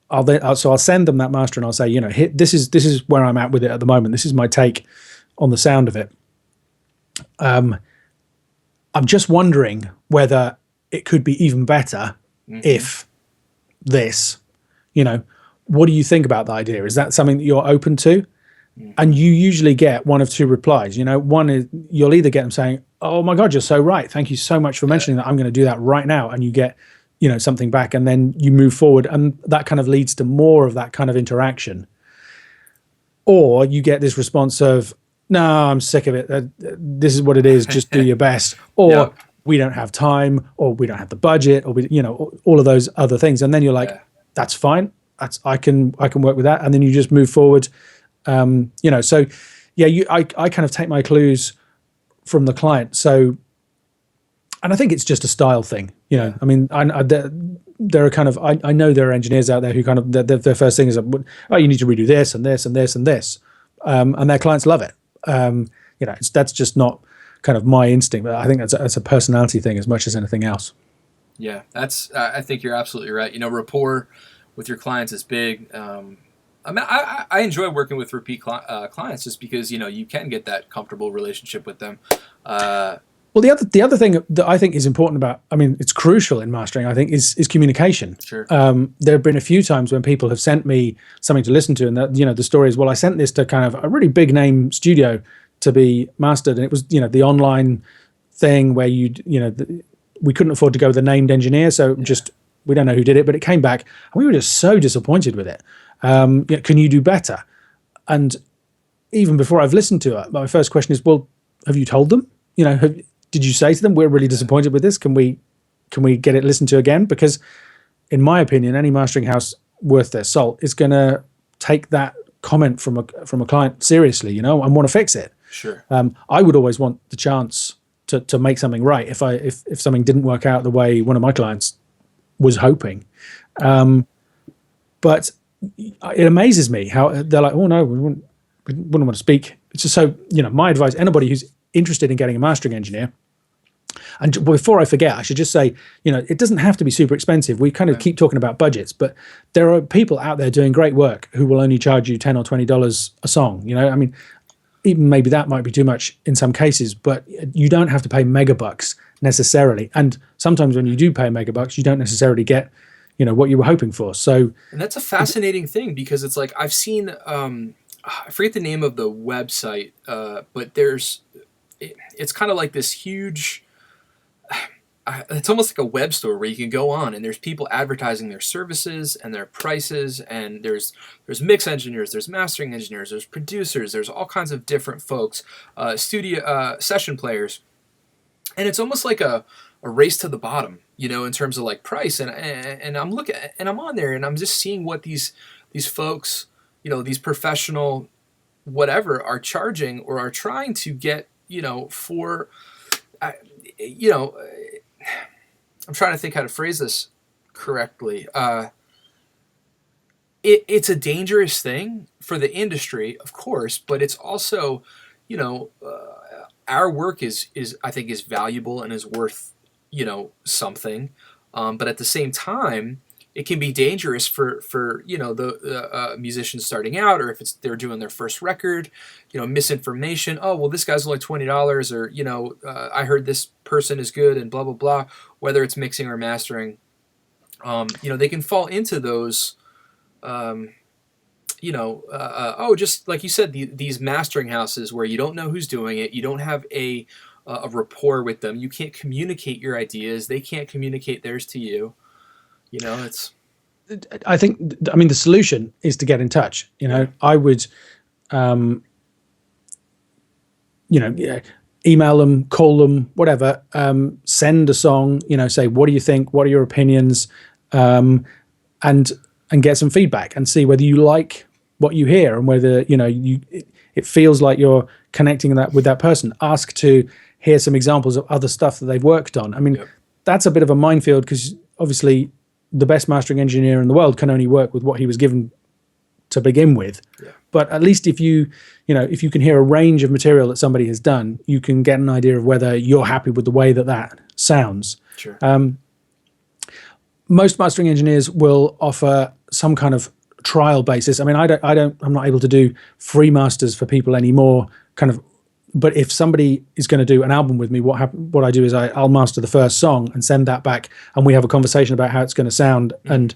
Speaker 2: I'll send them that master and I'll say, this is where I'm at with it at the moment. This is my take on the sound of it. I'm just wondering whether it could be even better if this, what do you think about the idea? Is that something that you're open to? And you usually get one of two replies. One is you'll either get them saying, "Oh my God, you're so right. Thank you so much for mentioning that. I'm going to do that right now." And you get, something back, and then you move forward, and that kind of leads to more of that kind of interaction. Or you get this response of, "No, I'm sick of it. This is what it is. Just do your best." Or we don't have time, or we don't have the budget, or all of those other things. And then you're like, "That's fine. I can work with that." And then you just move forward. So I kind of take my clues from the client. So, and I think it's just a style thing, I mean, there are kind of, I know there are engineers out there who kind of, their first thing is, "Oh, you need to redo this and this and this and this." And their clients love it. That's just not kind of my instinct, but I think that's a personality thing as much as anything else.
Speaker 1: Yeah, I think you're absolutely right. Rapport with your clients is big. I enjoy working with repeat clients, just because you can get that comfortable relationship with them.
Speaker 2: Well, the other thing that I think is important about, it's crucial in mastering, I think, is communication.
Speaker 1: Sure.
Speaker 2: There have been a few times when people have sent me something to listen to, and that the story is, well, I sent this to kind of a really big name studio to be mastered, and it was the online thing where we couldn't afford to go with a named engineer, so we don't know who did it, but it came back, and we were just so disappointed with it. Can you do better? And even before I've listened to it, my first question is, well, have you told them? Did you say to them, "We're really disappointed with this. Can we get it listened to again?" Because in my opinion, any mastering house worth their salt is going to take that comment from a client seriously, and want to fix it.
Speaker 1: Sure.
Speaker 2: I would always want the chance to make something right if something didn't work out the way one of my clients was hoping. But it amazes me how they're like, "Oh no, we wouldn't want to speak." It's just so, my advice, anybody who's interested in getting a mastering engineer, And before I forget, I should just say, it doesn't have to be super expensive. We kind of
Speaker 1: Right.
Speaker 2: keep talking about budgets, but there are people out there doing great work who will only charge you $10 or $20 a song. I mean, even maybe that might be too much in some cases, but you don't have to pay megabucks necessarily. And sometimes when you do pay megabucks, you don't necessarily get, what you were hoping for. So,
Speaker 1: And that's a fascinating thing because it's like I've seen, I forget the name of the website, but it's kind of like this huge, it's almost like a web store where you can go on and there's people advertising their services and their prices, and there's mix engineers, there's mastering engineers, there's producers, there's all kinds of different folks, studio session players, and it's almost like a race to the bottom, in terms of like price. And I'm looking and I'm on there and I'm just seeing what these folks, these professional whatever are charging or are trying to get, for, uh, you know, I'm trying to think how to phrase this correctly. It's a dangerous thing for the industry, of course, but it's also, our work is I think is valuable and is worth, something. But at the same time, it can be dangerous for the musicians starting out, or if they're doing their first record, misinformation. Oh well, this guy's only $20, or I heard this person is good, and blah blah blah. Whether it's mixing or mastering, they can fall into those. Um, just like you said, these mastering houses where you don't know who's doing it, you don't have a rapport with them, you can't communicate your ideas, they can't communicate theirs to you. It's
Speaker 2: I think, I mean, the solution is to get in touch.
Speaker 1: yeah,
Speaker 2: I would, um, yeah, email them, call them, whatever, send a song, say, what do you think? What are your opinions? And get some feedback and see whether you like what you hear and whether, it feels like you're connecting that with that person. Ask to hear some examples of other stuff that they've worked on. I mean,
Speaker 1: yep,
Speaker 2: that's a bit of a minefield because obviously the best mastering engineer in the world can only work with what he was given to begin with.
Speaker 1: yeah,
Speaker 2: But at least if if you can hear a range of material that somebody has done, you can get an idea of whether you're happy with the way that sounds.
Speaker 1: sure,
Speaker 2: Most mastering engineers will offer some kind of trial basis. I mean, I'm not able to do free masters for people anymore. But if somebody is going to do an album with me, what I do is I'll master the first song and send that back, and we have a conversation about how it's going to sound, and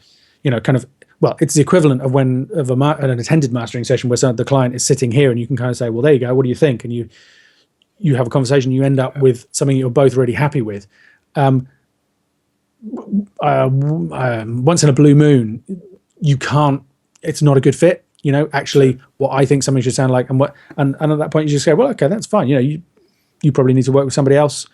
Speaker 2: well, it's the equivalent of an attended mastering session where the client is sitting here, and you can kind of say, well, there you go, what do you think? And you have a conversation, you end up with something you're both really happy with. Once in a blue moon, you can't. It's not a good fit. Actually, what I think something should sound like, and at that point you just say, well, okay, that's fine. You probably need to work with somebody else.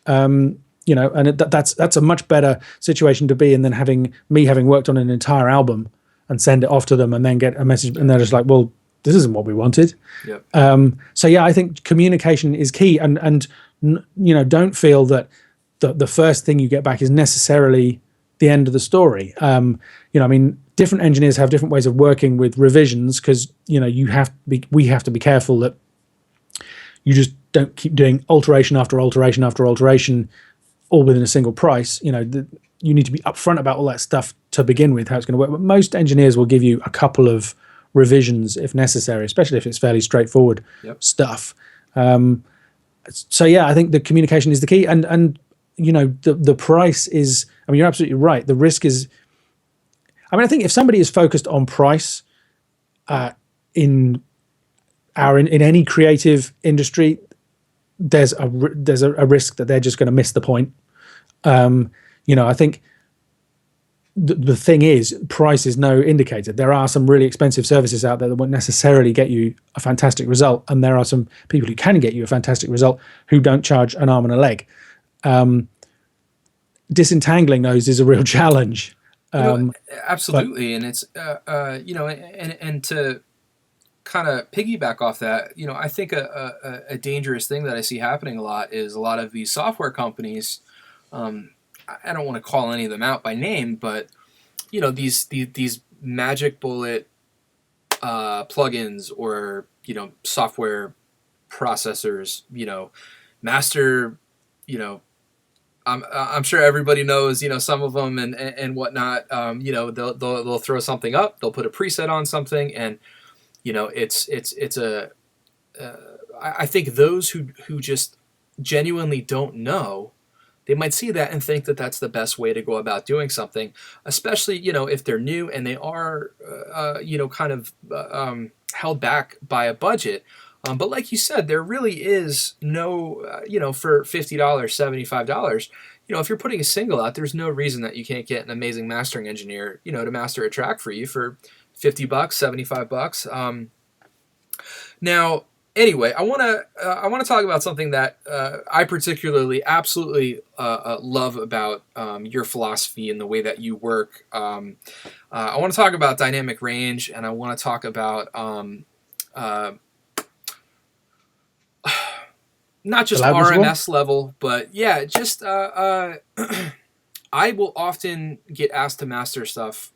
Speaker 2: And that's a much better situation to be in than having worked on an entire album and send it off to them and then get a message and they're just like, well, this isn't what we wanted.
Speaker 1: yep,
Speaker 2: So yeah, I think communication is key, and don't feel that the first thing you get back is necessarily the end of the story. I mean, different engineers have different ways of working with revisions because we have to be careful that you just don't keep doing alteration after alteration after alteration, all within a single price. You need to be upfront about all that stuff to begin with, how it's going to work. But most engineers will give you a couple of revisions if necessary, especially if it's fairly straightforward
Speaker 1: yep,
Speaker 2: stuff. So yeah, I think the communication is the key, and the price is. I mean, you're absolutely right. The risk is. I mean, I think if somebody is focused on price, in any creative industry, there's a risk that they're just going to miss the point. I think the thing is, price is no indicator. There are some really expensive services out there that won't necessarily get you a fantastic result, and there are some people who can get you a fantastic result who don't charge an arm and a leg. Disentangling those is a real challenge.
Speaker 1: absolutely, and it's and to kind of piggyback off that, I think a dangerous thing that I see happening a lot is a lot of these software companies. I don't want to call any of them out by name, but these magic bullet plugins or software processors, master I'm sure everybody knows, some of them and whatnot. They'll throw something up, they'll put a preset on something, and it's a. I think those who just genuinely don't know, they might see that and think that that's the best way to go about doing something, especially if they're new and they are kind of held back by a budget. But like you said, there really is no, for $50, $75, if you're putting a single out, there's no reason that you can't get an amazing mastering engineer, to master a track for you for $50, $75. Now, anyway, I want to talk about something that I particularly absolutely love about your philosophy and the way that you work. I want to talk about dynamic range, and I want to talk about not just RMS level, but yeah, just I will often get asked to master stuff,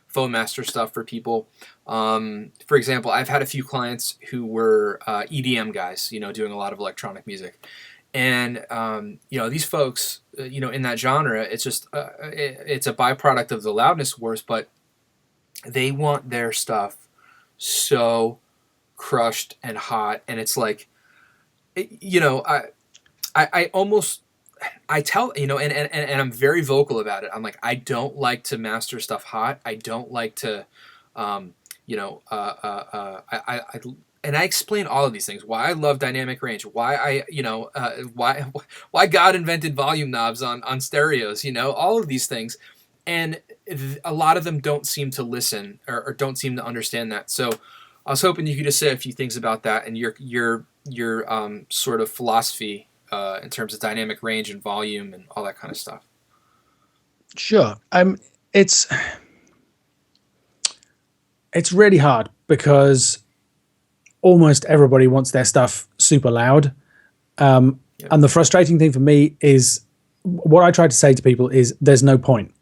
Speaker 1: phone master stuff for people. For example, I've had a few clients who were EDM guys, doing a lot of electronic music. And, these folks, in that genre, it's just, it's a byproduct of the loudness wars, but they want their stuff so crushed and hot. And it's like, I almost, I tell, and I'm very vocal about it. I'm like, I don't like to master stuff hot. I don't like to, and I explain all of these things, why I love dynamic range, why why God invented volume knobs on stereos, all of these things. And a lot of them don't seem to listen or don't seem to understand that. So I was hoping you could just say a few things about that and your sort of philosophy in terms of dynamic range and volume and all that kind of stuff.
Speaker 2: Sure. It's really hard because almost everybody wants their stuff super loud. And the frustrating thing for me is what I try to say to people is there's no point.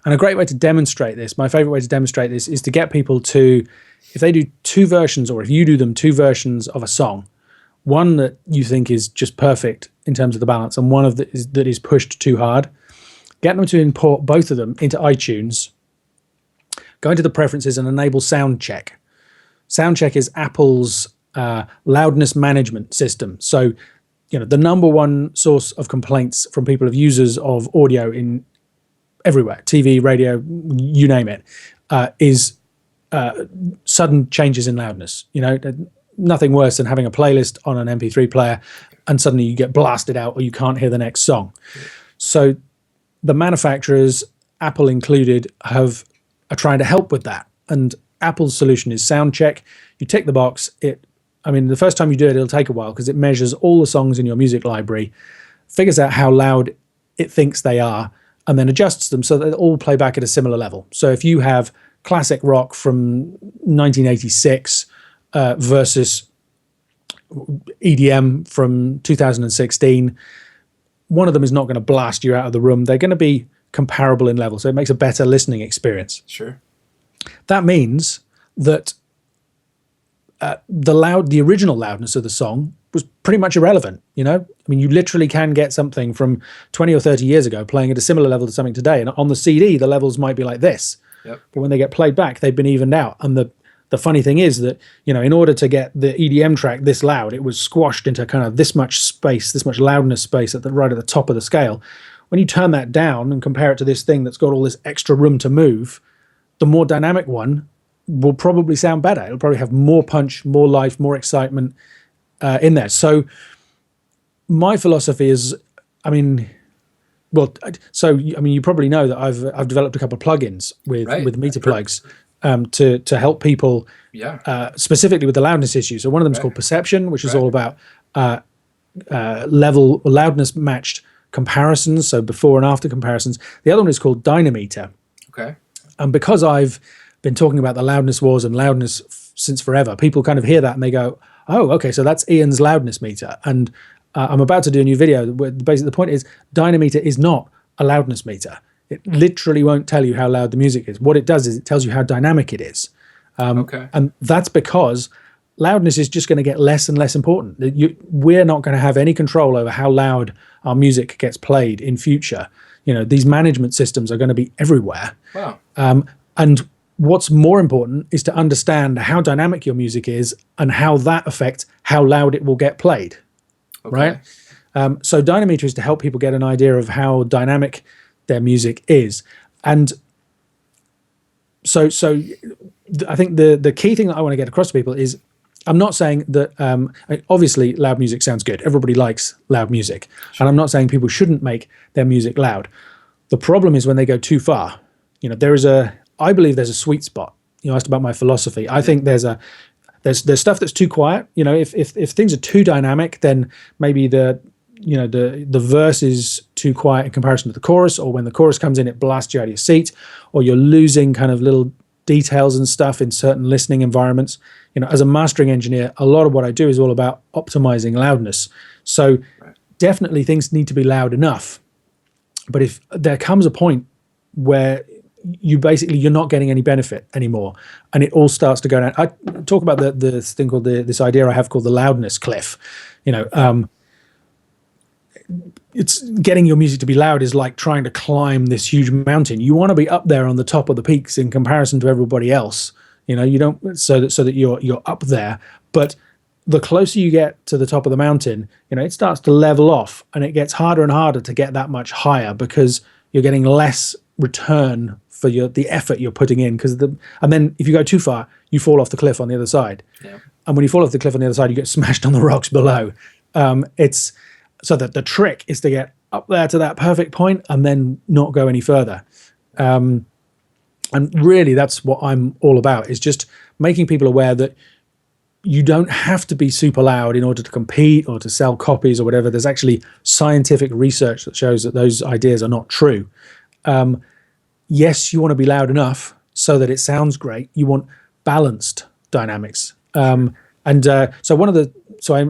Speaker 2: And a great way to demonstrate this, my favorite way to demonstrate this, is to get people to, if they do two versions, or if you do them two versions of a song, one that you think is just perfect in terms of the balance and one that is pushed too hard, get them to import both of them into iTunes, go into the preferences and enable sound check. Sound check is Apple's loudness management system. So, the number one source of complaints from people of users of audio in everywhere, TV, radio, you name it, is sudden changes in loudness. Nothing worse than having a playlist on an MP3 player and suddenly you get blasted out or you can't hear the next song. So the manufacturers, Apple included, are trying to help with that. And Apple's solution is sound check. You tick the box. The first time you do it, it'll take a while because it measures all the songs in your music library, figures out how loud it thinks they are, and then adjusts them so that they all play back at a similar level. So if you have classic rock from 1986 versus EDM from 2016, one of them is not going to blast you out of the room. They're going to be comparable in level, so it makes a better listening experience.
Speaker 1: Sure.
Speaker 2: That means that the original loudness of the song was pretty much irrelevant. You literally can get something from 20 or 30 years ago playing at a similar level to something today, and on the CD the levels might be like this.
Speaker 1: Yep. But
Speaker 2: when they get played back, they've been evened out. And the funny thing is that, in order to get the EDM track this loud, it was squashed into kind of this much space, this much loudness space right at the top of the scale. When you turn that down and compare it to this thing that's got all this extra room to move, the more dynamic one will probably sound better. It'll probably have more punch, more life, more excitement in there. So my philosophy is, you probably know that I've developed a couple of plugins with meter plugs to help people specifically with the loudness issue. So one of them is called Perception, which is all about level loudness matched comparisons, so before and after comparisons. The other one is called Dynameter.
Speaker 1: Okay.
Speaker 2: And because I've been talking about the loudness wars and loudness since forever, people kind of hear that and they go, oh, okay, so that's Ian's loudness meter. And I'm about to do a new video where basically the point is Dynameter is not a loudness meter. It literally won't tell you how loud the music is. What it does is it tells you how dynamic it is. And that's because loudness is just going to get less and less important. We're not going to have any control over how loud our music gets played in future. These management systems are going to be everywhere.
Speaker 1: Wow.
Speaker 2: And what's more important is to understand how dynamic your music is and how that affects how loud it will get played.
Speaker 1: Okay.
Speaker 2: Right? So dynameter is to help people get an idea of how dynamic their music is. And so I think the key thing that I want to get across to people is, I'm not saying that obviously loud music sounds good. Everybody likes loud music. Sure. And I'm not saying people shouldn't make their music loud. The problem is when they go too far. I believe there's a sweet spot. You asked about my philosophy. I think there's stuff that's too quiet. If things are too dynamic, then maybe the verse is too quiet in comparison to the chorus, or when the chorus comes in, it blasts you out of your seat, or you're losing kind of little details and stuff in certain listening environments. As a mastering engineer, a lot of what I do is all about optimizing loudness. So definitely things need to be loud enough. But if there comes a point where you're not getting any benefit anymore, and it all starts to go down. I talk about this thing called this idea I have called the loudness cliff. It's getting your music to be loud is like trying to climb this huge mountain. You want to be up there on the top of the peaks in comparison to everybody else. You don't, so that you're up there. But the closer you get to the top of the mountain, it starts to level off, and it gets harder and harder to get that much higher because you're getting less return for the effort you're putting in. And then if you go too far, you fall off the cliff on the other side. Yeah. And when you fall off the cliff on the other side, you get smashed on the rocks below. It's so that the trick is to get up there to that perfect point and then not go any further. And really, that's what I'm all about, is just making people aware that you don't have to be super loud in order to compete or to sell copies or whatever. There's actually scientific research that shows that those ideas are not true. Yes, you want to be loud enough so that it sounds great. You want balanced dynamics. So I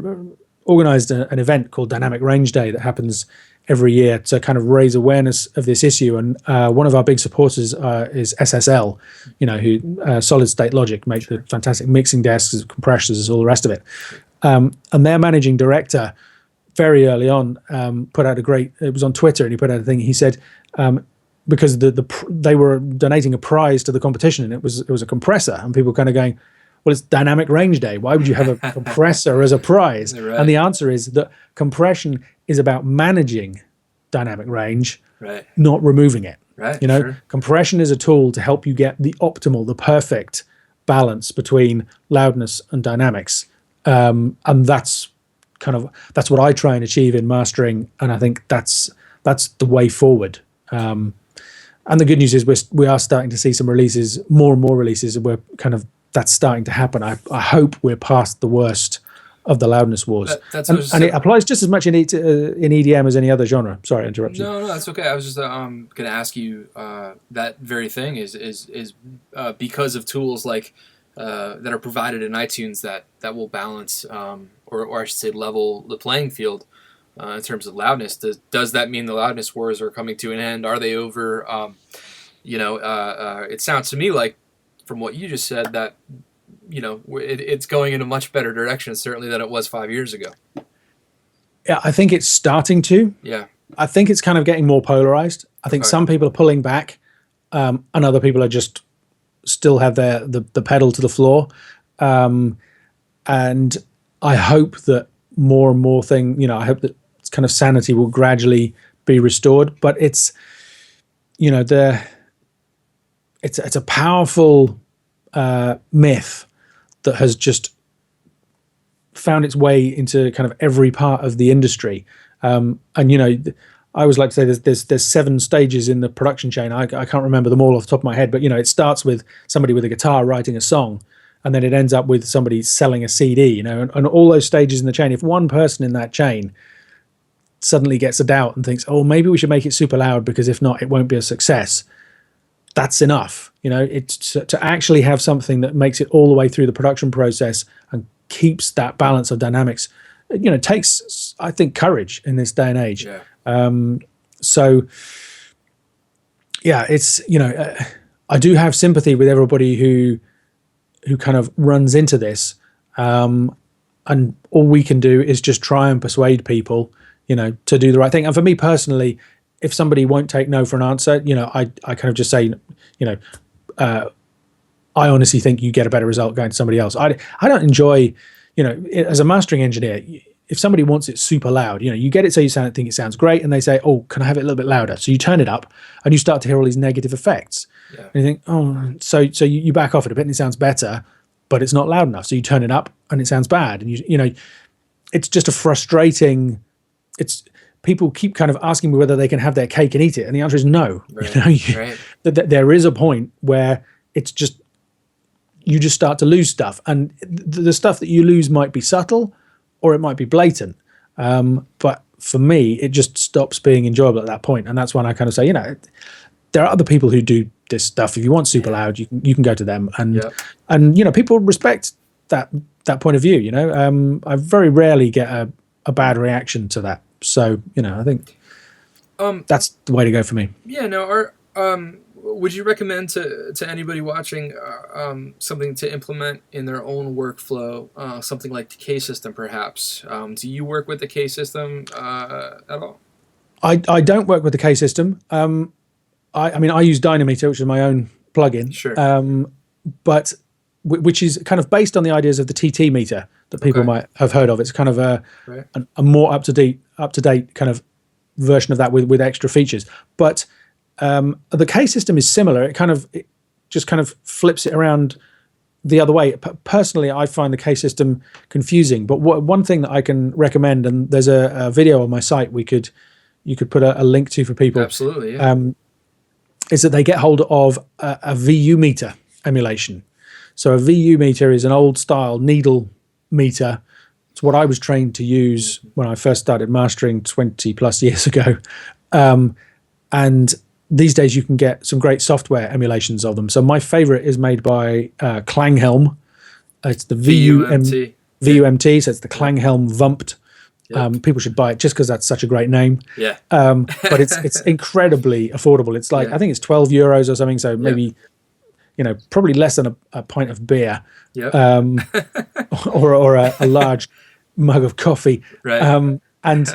Speaker 2: organized an event called Dynamic Range Day that happens every year to kind of raise awareness of this issue. And one of our big supporters is SSL, who Solid State Logic make the fantastic mixing desks, compressors, all the rest of it. And their managing director very early on put out it was on Twitter, and he put out a thing. He said, because they were donating a prize to the competition, and it was a compressor, and people were kind of going, well, it's Dynamic Range Day. Why would you have a compressor as a prize? Right. And the answer is that compression is about managing dynamic range, right, not removing it. Right. Sure. Compression is a tool to help you get the optimal, the perfect balance between loudness and dynamics. And that's what I try and achieve in mastering. And I think that's the way forward. And the good news is we are starting to see some releases, more and more releases, and that's starting to happen. I hope we're past the worst of the loudness wars. And it applies just as much in EDM as any other genre. Sorry, I interrupted you.
Speaker 1: No, that's okay. I was just going to ask you that very thing is because of tools like that are provided in iTunes that will balance or I should say level the playing field in terms of loudness. Does that mean the loudness wars are coming to an end? Are they over? It sounds to me like, from what you just said, that it's going in a much better direction, certainly, than it was 5 years ago.
Speaker 2: Yeah, I think it's starting to.
Speaker 1: Yeah.
Speaker 2: I think it's kind of getting more polarized. I think some people are pulling back, and other people are just still have the pedal to the floor. And I hope that more and more I hope that kind of sanity will gradually be restored. But it's a powerful myth that has just found its way into kind of every part of the industry. I always like to say there's 7 stages in the production chain. I can't remember them all off the top of my head, but it starts with somebody with a guitar writing a song, and then it ends up with somebody selling a CD. And all those stages in the chain. If one person in that chain suddenly gets a doubt and thinks, oh, maybe we should make it super loud because if not, it won't be a success, that's enough. It's to actually have something that makes it all the way through the production process and keeps that balance of dynamics. Takes, I think, courage in this day and age. Yeah. It's I do have sympathy with everybody who kind of runs into this, And all we can do is just try and persuade people, to do the right thing. And for me personally, if somebody won't take no for an answer, I kind of just say, I honestly think you get a better result going to somebody else. I don't enjoy, as a mastering engineer, if somebody wants it super loud, you get it so you think it sounds great, and they say, oh, can I have it a little bit louder? So you turn it up and you start to hear all these negative effects. Yeah. And you think, oh, so you back off it a bit and it sounds better, but it's not loud enough. So you turn it up and it sounds bad. And it's just a frustrating, people keep kind of asking me whether they can have their cake and eat it. And the answer is no. Right. Right. There is a point where it's just, you just start to lose stuff. And the stuff that you lose might be subtle or it might be blatant. But for me, it just stops being enjoyable at that point. And that's when I kind of say, there are other people who do this stuff. If you want super loud, you can go to them. And people respect that point of view. I very rarely get a bad reaction to that. So I think that's the way to go for me.
Speaker 1: Yeah. No. Would you recommend to anybody watching something to implement in their own workflow? Something like the K system, perhaps. Do you work with the K system at all?
Speaker 2: I don't work with the K system. I use Dynameter, which is my own plugin. Sure. But which is kind of based on the ideas of the TT meter that people might have heard of. It's kind of a more up to date kind of version of that with extra features. But the K system is similar. It just kind of flips it around the other way. Personally, I find the K system confusing. But one thing that I can recommend, and there's a video on my site you could put a link to for people.
Speaker 1: Absolutely. Yeah.
Speaker 2: Is that they get hold of a VU meter emulation. So a VU meter is an old style needle meter. It's what I was trained to use when I first started mastering 20 plus years ago. And these days you can get some great software emulations of them. So my favorite is made by Klanghelm. It's the VUMT. So it's the Klanghelm Vumped. Yep. People should buy it just because that's such a great name.
Speaker 1: Yeah.
Speaker 2: But it's incredibly affordable. It's like, I think it's €12 or something. So maybe, probably less than a pint of beer.
Speaker 1: Yep.
Speaker 2: Or a large mug of coffee.
Speaker 1: Right.
Speaker 2: And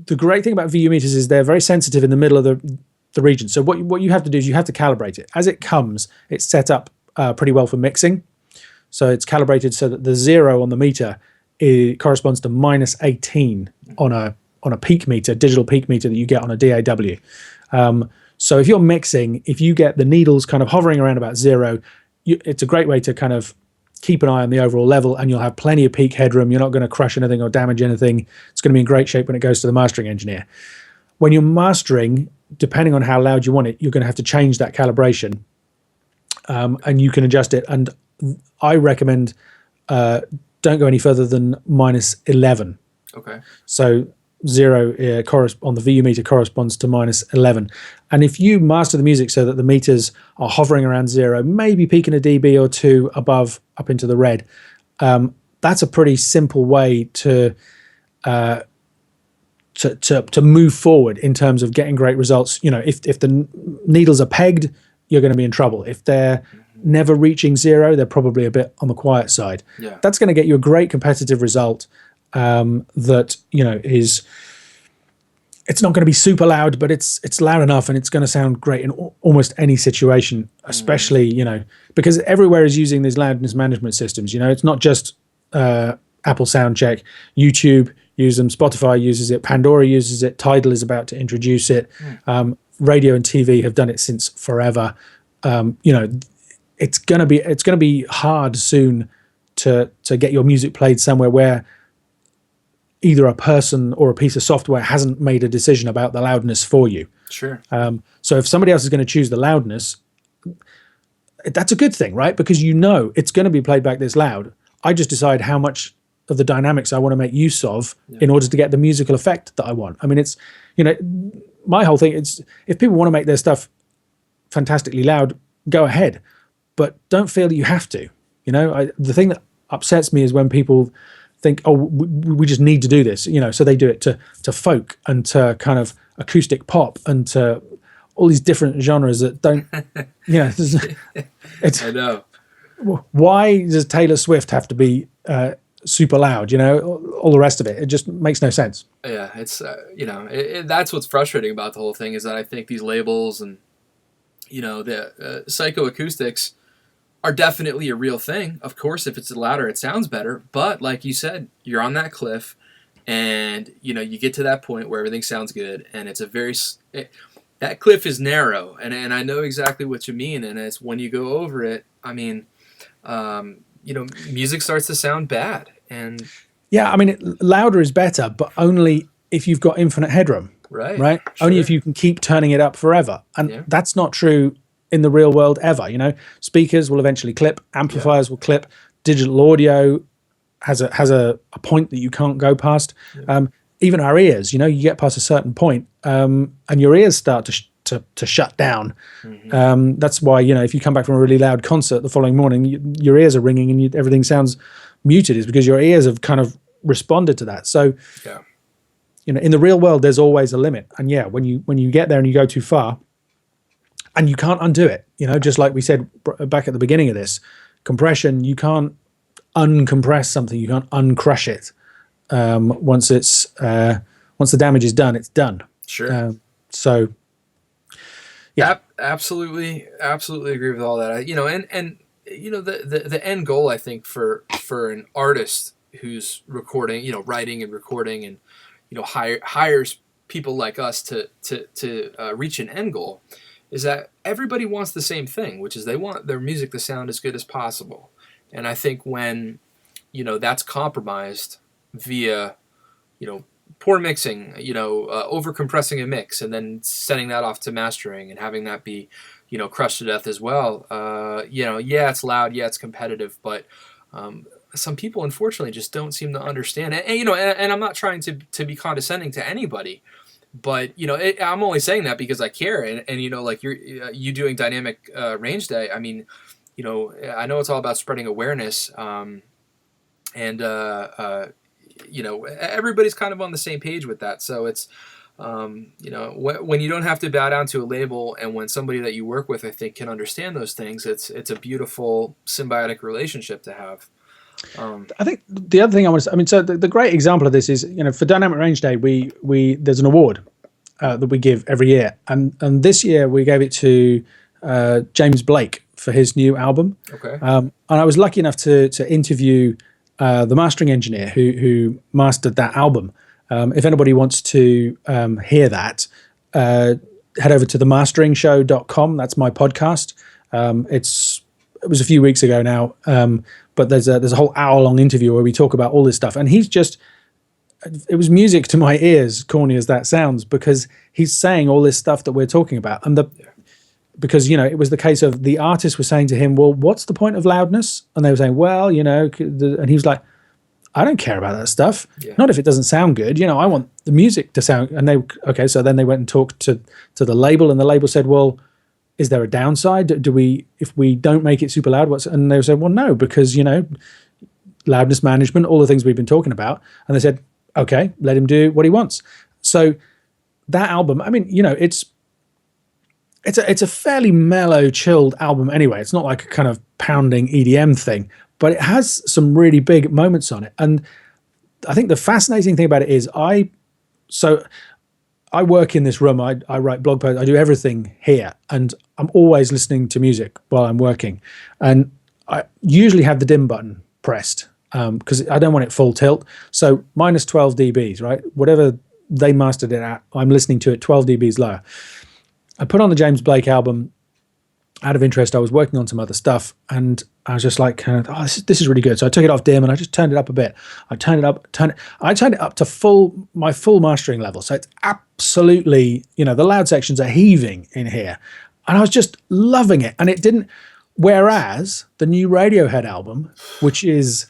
Speaker 2: the great thing about VU meters is they're very sensitive in the middle of the region. So what you have to do is you have to calibrate it. As it comes, it's set up pretty well for mixing. So it's calibrated so that the 0 on the meter corresponds to -18 on a peak meter, digital peak meter that you get on a DAW. So if you're mixing, if you get the needles kind of hovering around about 0, it's a great way to kind of keep an eye on the overall level, and you'll have plenty of peak headroom. You're not going to crush anything or damage anything. It's going to be in great shape when it goes to the mastering engineer. When you're mastering, depending on how loud you want it, you're going to have to change that calibration, and you can adjust it. And I recommend don't go any further than -11.
Speaker 1: Okay.
Speaker 2: So 0 on the VU meter corresponds to -11. And if you master the music so that the meters are hovering around 0, maybe peaking a dB or two above up into the red, that's a pretty simple way to move forward in terms of getting great results. If the needles are pegged, you're going to be in trouble. If they're never reaching 0, they're probably a bit on the quiet side.
Speaker 1: Yeah.
Speaker 2: That's going to get you a great competitive result. That is, it's not going to be super loud, but it's loud enough, and it's going to sound great in almost any situation, especially because everywhere is using these loudness management systems. It's not just Apple Soundcheck. YouTube uses them, Spotify uses it, Pandora uses it, Tidal is about to introduce it. Radio and TV have done it since forever. It's gonna be hard soon to get your music played somewhere where either a person or a piece of software hasn't made a decision about the loudness for you.
Speaker 1: Sure.
Speaker 2: So if somebody else is going to choose the loudness, that's a good thing, right? Because it's going to be played back this loud. I just decide how much of the dynamics I want to make use of in order to get the musical effect that I want. I mean, it's, my whole thing is, if people want to make their stuff fantastically loud, go ahead, but don't feel that you have to. The thing that upsets me is when people think, oh, we just need to do this, so they do it to folk and to kind of acoustic pop and to all these different genres that don't, it's.
Speaker 1: I know.
Speaker 2: Why does Taylor Swift have to be super loud? All the rest of it just makes no sense.
Speaker 1: Yeah, it's that's what's frustrating about the whole thing, is that I think these labels and the psychoacoustics are definitely a real thing. Of course, if it's louder, it sounds better. But like you said, you're on that cliff, and you get to that point where everything sounds good, and it's that cliff is narrow, and I know exactly what you mean. And it's when you go over it, I mean, music starts to sound bad, and
Speaker 2: yeah, I mean, louder is better, but only if you've got infinite headroom. Right.
Speaker 1: Sure.
Speaker 2: Only if you can keep turning it up forever, and that's not true in the real world ever. Speakers will eventually clip, amplifiers will clip, digital audio has a point that you can't go past. Even our ears, you get past a certain point, and your ears start to shut down.
Speaker 1: Mm-hmm.
Speaker 2: That's why if you come back from a really loud concert the following morning, your ears are ringing and everything sounds muted, is because your ears have kind of responded to that. So in the real world, there's always a limit, and when you get there and you go too far, and you can't undo it, just like we said back at the beginning of this, compression, you can't uncompress something, you can't uncrush it. Once the damage is done, it's done.
Speaker 1: Sure.
Speaker 2: So yeah,
Speaker 1: absolutely agree with all that. The end goal, I think, for an artist who's recording, writing and recording, and hires people like us to reach an end goal, is that everybody wants the same thing, which is they want their music to sound as good as possible. And I think when that's compromised via poor mixing, over compressing a mix and then sending that off to mastering and having that be crushed to death as well, it's loud, it's competitive, but some people unfortunately just don't seem to understand it. And I'm not trying to be condescending to anybody, but I'm only saying that because I care. And like you doing dynamic range day, I mean, I know it's all about spreading awareness, and everybody's kind of on the same page with that. So it's when you don't have to bow down to a label, and when somebody that you work with, I think, can understand those things, it's a beautiful symbiotic relationship to have.
Speaker 2: I think the other thing so the great example of this is, for Dynamic Range Day, we there's an award that we give every year, and this year we gave it to James Blake for his new album.
Speaker 1: Okay.
Speaker 2: And I was lucky enough to interview the mastering engineer who mastered that album. If anybody wants to hear that, head over to themasteringshow.com. That's my podcast. It was a few weeks ago now, but there's a whole hour-long interview where we talk about all this stuff. And it was music to my ears, corny as that sounds, because he's saying all this stuff that we're talking about. And because it was the case of the artist was saying to him, well, what's the point of loudness? And they were saying, well, and he was like, I don't care about that stuff. Yeah. Not if it doesn't sound good. I want the music to sound. And so then they went and talked to the label, and the label said, well, is there a downside? If we don't make it super loud, and they said, well, no, because, loudness management, all the things we've been talking about. And they said, okay, let him do what he wants. So that album, I mean, it's a fairly mellow, chilled album anyway. It's not like a kind of pounding EDM thing, but it has some really big moments on it. And I think the fascinating thing about it is I work in this room. I write blog posts. I do everything here, and I'm always listening to music while I'm working. And I usually have the dim button pressed because I don't want it full tilt. So minus 12 dBs, right? Whatever they mastered it at, I'm listening to it 12 dBs lower. I put on the James Blake album out of interest. I was working on some other stuff, and I was just like, this is really good. So I took it off dim and I just turned it up a bit. I turned it up to my full mastering level. So it's absolutely, the loud sections are heaving in here. And I was just loving it. And it didn't, whereas the new Radiohead album, which is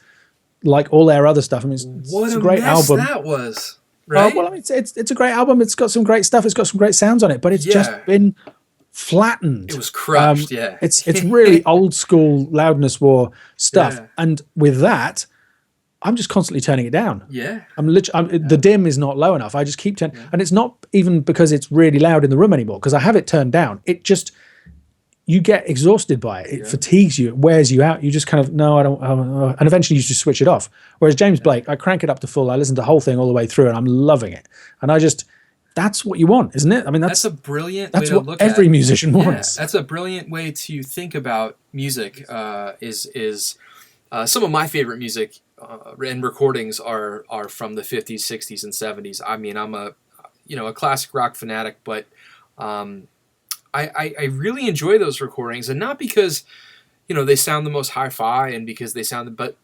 Speaker 2: like all their other stuff, I mean, it's a great album.
Speaker 1: That was, right?
Speaker 2: Well, it's a great album. It's got some great stuff. It's got some great sounds on it, but it's just been flattened.
Speaker 1: It was crushed.
Speaker 2: It's really old school loudness war stuff. Yeah. And with that, I'm just constantly turning it down.
Speaker 1: Yeah.
Speaker 2: The dim is not low enough. I just keep turning, and it's not even because it's really loud in the room anymore, because I have it turned down. It just, you get exhausted by it. It
Speaker 1: Yeah.
Speaker 2: fatigues you. It wears you out. You just kind of, no, I don't. And eventually you just switch it off. Whereas James Blake, I crank it up to full. I listen to the whole thing all the way through and I'm loving it. And that's what you want, isn't it? I mean,
Speaker 1: That's a brilliant way to
Speaker 2: what
Speaker 1: look at
Speaker 2: every
Speaker 1: it.
Speaker 2: musician wants.
Speaker 1: That's a brilliant way to think about music. Some of my favorite music and recordings are from the 50s, 60s, and 70s. I mean, I'm a classic rock fanatic, but I really enjoy those recordings, and not because they sound the most hi-fi and because they sound the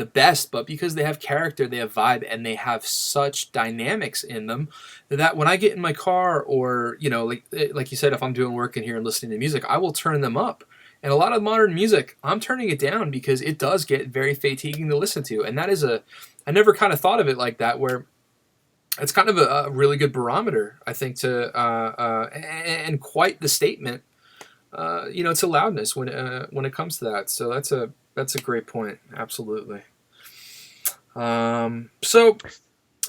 Speaker 1: best, but because they have character, they have vibe, and they have such dynamics in them that when I get in my car, or like you said, if I'm doing work in here and listening to music, I will turn them up. And a lot of modern music, I'm turning it down because it does get very fatiguing to listen to. And that is I never kind of thought of it like that, where it's kind of a really good barometer, I think, and quite the statement, to Loudness when it comes to that. So that's a great point. Absolutely. So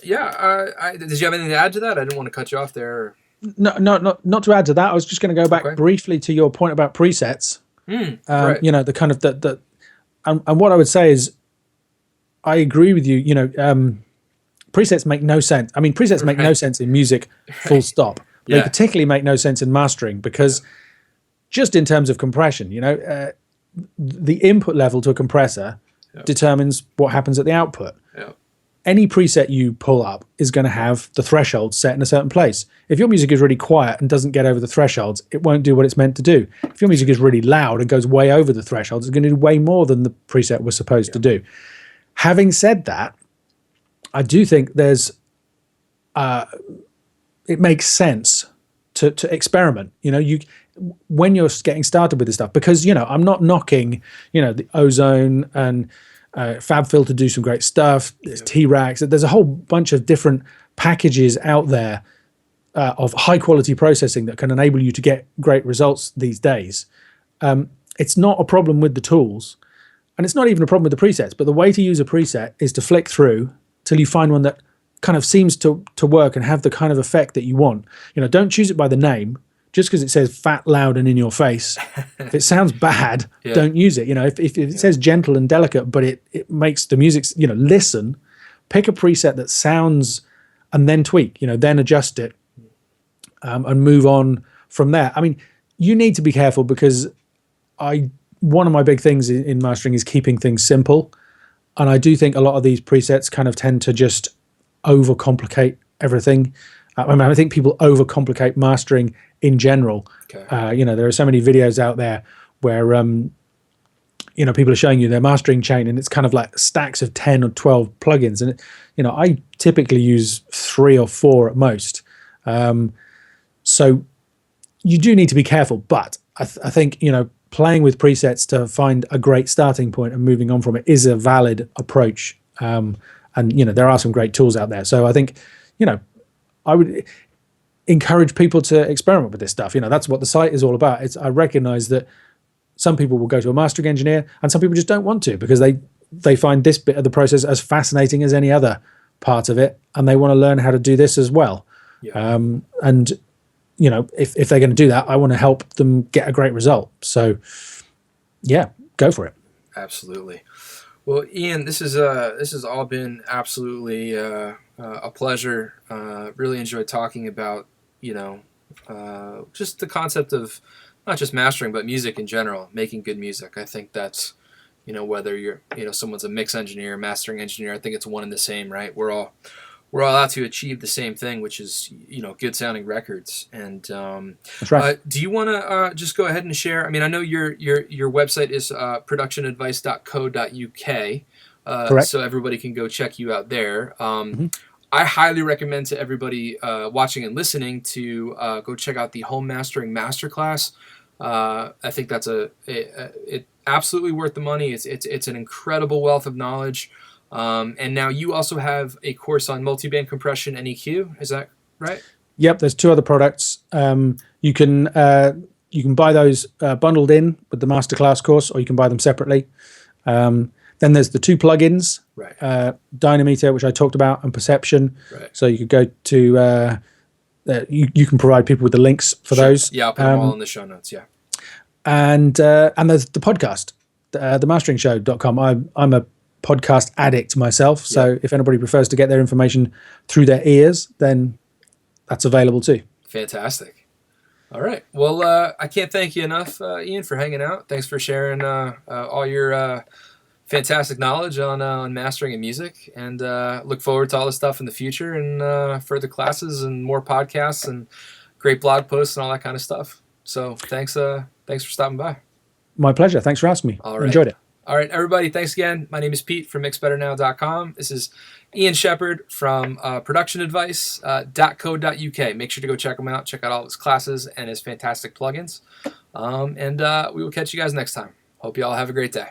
Speaker 1: yeah, did you have anything to add to that? I didn't want to cut you off there.
Speaker 2: No, not to add to that. I was just going to go back briefly to your point about presets.
Speaker 1: Right.
Speaker 2: The kind of and what I would say is, I agree with you. Presets make no sense. I mean, presets make no sense in music, full stop. They particularly make no sense in mastering, because just in terms of compression, the input level to a compressor determines what happens at the output.
Speaker 1: Yeah.
Speaker 2: Any preset you pull up is going to have the threshold set in a certain place. If your music is really quiet and doesn't get over the thresholds, it won't do what it's meant to do. If your music is really loud and goes way over the thresholds, it's going to do way more than the preset was supposed to do. Having said that, I do think it makes sense to experiment. When you're getting started with this stuff, because I'm not knocking the Ozone and FabFilter do some great stuff. There's T-Rax. There's a whole bunch of different packages out there of high quality processing that can enable you to get great results these days. It's not a problem with the tools, and it's not even a problem with the presets. But the way to use a preset is to flick through till you find one that kind of seems to work and have the kind of effect that you want. Don't choose it by the name. Just because it says fat, loud, and in your face, if it sounds bad, don't use it. If it says gentle and delicate, but it makes the music, listen, pick a preset that sounds, and then tweak, then adjust it, and move on from there. I mean, you need to be careful, because one of my big things in mastering is keeping things simple. And I do think a lot of these presets kind of tend to just overcomplicate everything. I think people overcomplicate mastering in general.
Speaker 1: Okay.
Speaker 2: There are so many videos out there where people are showing you their mastering chain, and it's kind of like stacks of 10 or 12 plugins, and I typically use 3 or 4 at most. So you do need to be careful, but I think playing with presets to find a great starting point and moving on from it is a valid approach. And there are some great tools out there. So I think I would encourage people to experiment with this stuff. That's what the site is all about. I recognize that some people will go to a mastering engineer, and some people just don't want to, because they find this bit of the process as fascinating as any other part of it, and they want to learn how to do this as well. Yeah. And if they're going to do that, I want to help them get a great result. So yeah, go for it.
Speaker 1: Absolutely. Well, Ian, this has all been absolutely a pleasure. Really enjoyed talking about just the concept of not just mastering, but music in general, making good music. I think that's whether you're someone's a mix engineer, mastering engineer, I think it's one and the same, right? We're all out to achieve the same thing, which is good sounding records. And
Speaker 2: that's right.
Speaker 1: Do you want to just go ahead and share? I mean, I know your website is productionadvice.co.uk,
Speaker 2: correct.
Speaker 1: so everybody can go check you out there. I highly recommend to everybody watching and listening to go check out the Home Mastering Masterclass. I think that's it absolutely worth the money. It's an incredible wealth of knowledge. And now you also have a course on multiband compression and EQ. Is that right?
Speaker 2: Yep. There's 2 other products. You can buy those bundled in with the masterclass course, or you can buy them separately. Then there's the 2 plugins,
Speaker 1: right?
Speaker 2: Dynameter, which I talked about, and Perception.
Speaker 1: Right.
Speaker 2: So you could go to you can provide people with the links for those.
Speaker 1: Yeah, I'll put them all in the show notes. Yeah.
Speaker 2: and there's the podcast, themastering.show.com. I'm a podcast addict myself, so if anybody prefers to get their information through their ears, then that's available too.
Speaker 1: Fantastic. All right. Well, I can't thank you enough, Ian, for hanging out. Thanks for sharing all your fantastic knowledge on mastering and music, and look forward to all the stuff in the future and further classes and more podcasts and great blog posts and all that kind of stuff. So thanks for stopping by.
Speaker 2: My pleasure. Thanks for asking me.
Speaker 1: All right.
Speaker 2: Enjoyed it.
Speaker 1: All right, everybody. Thanks again. My name is Pete from mixbetternow.com. This is Ian Shepard from productionadvice.co.uk. Make sure to go check him out. Check out all his classes and his fantastic plugins. And we will catch you guys next time. Hope you all have a great day.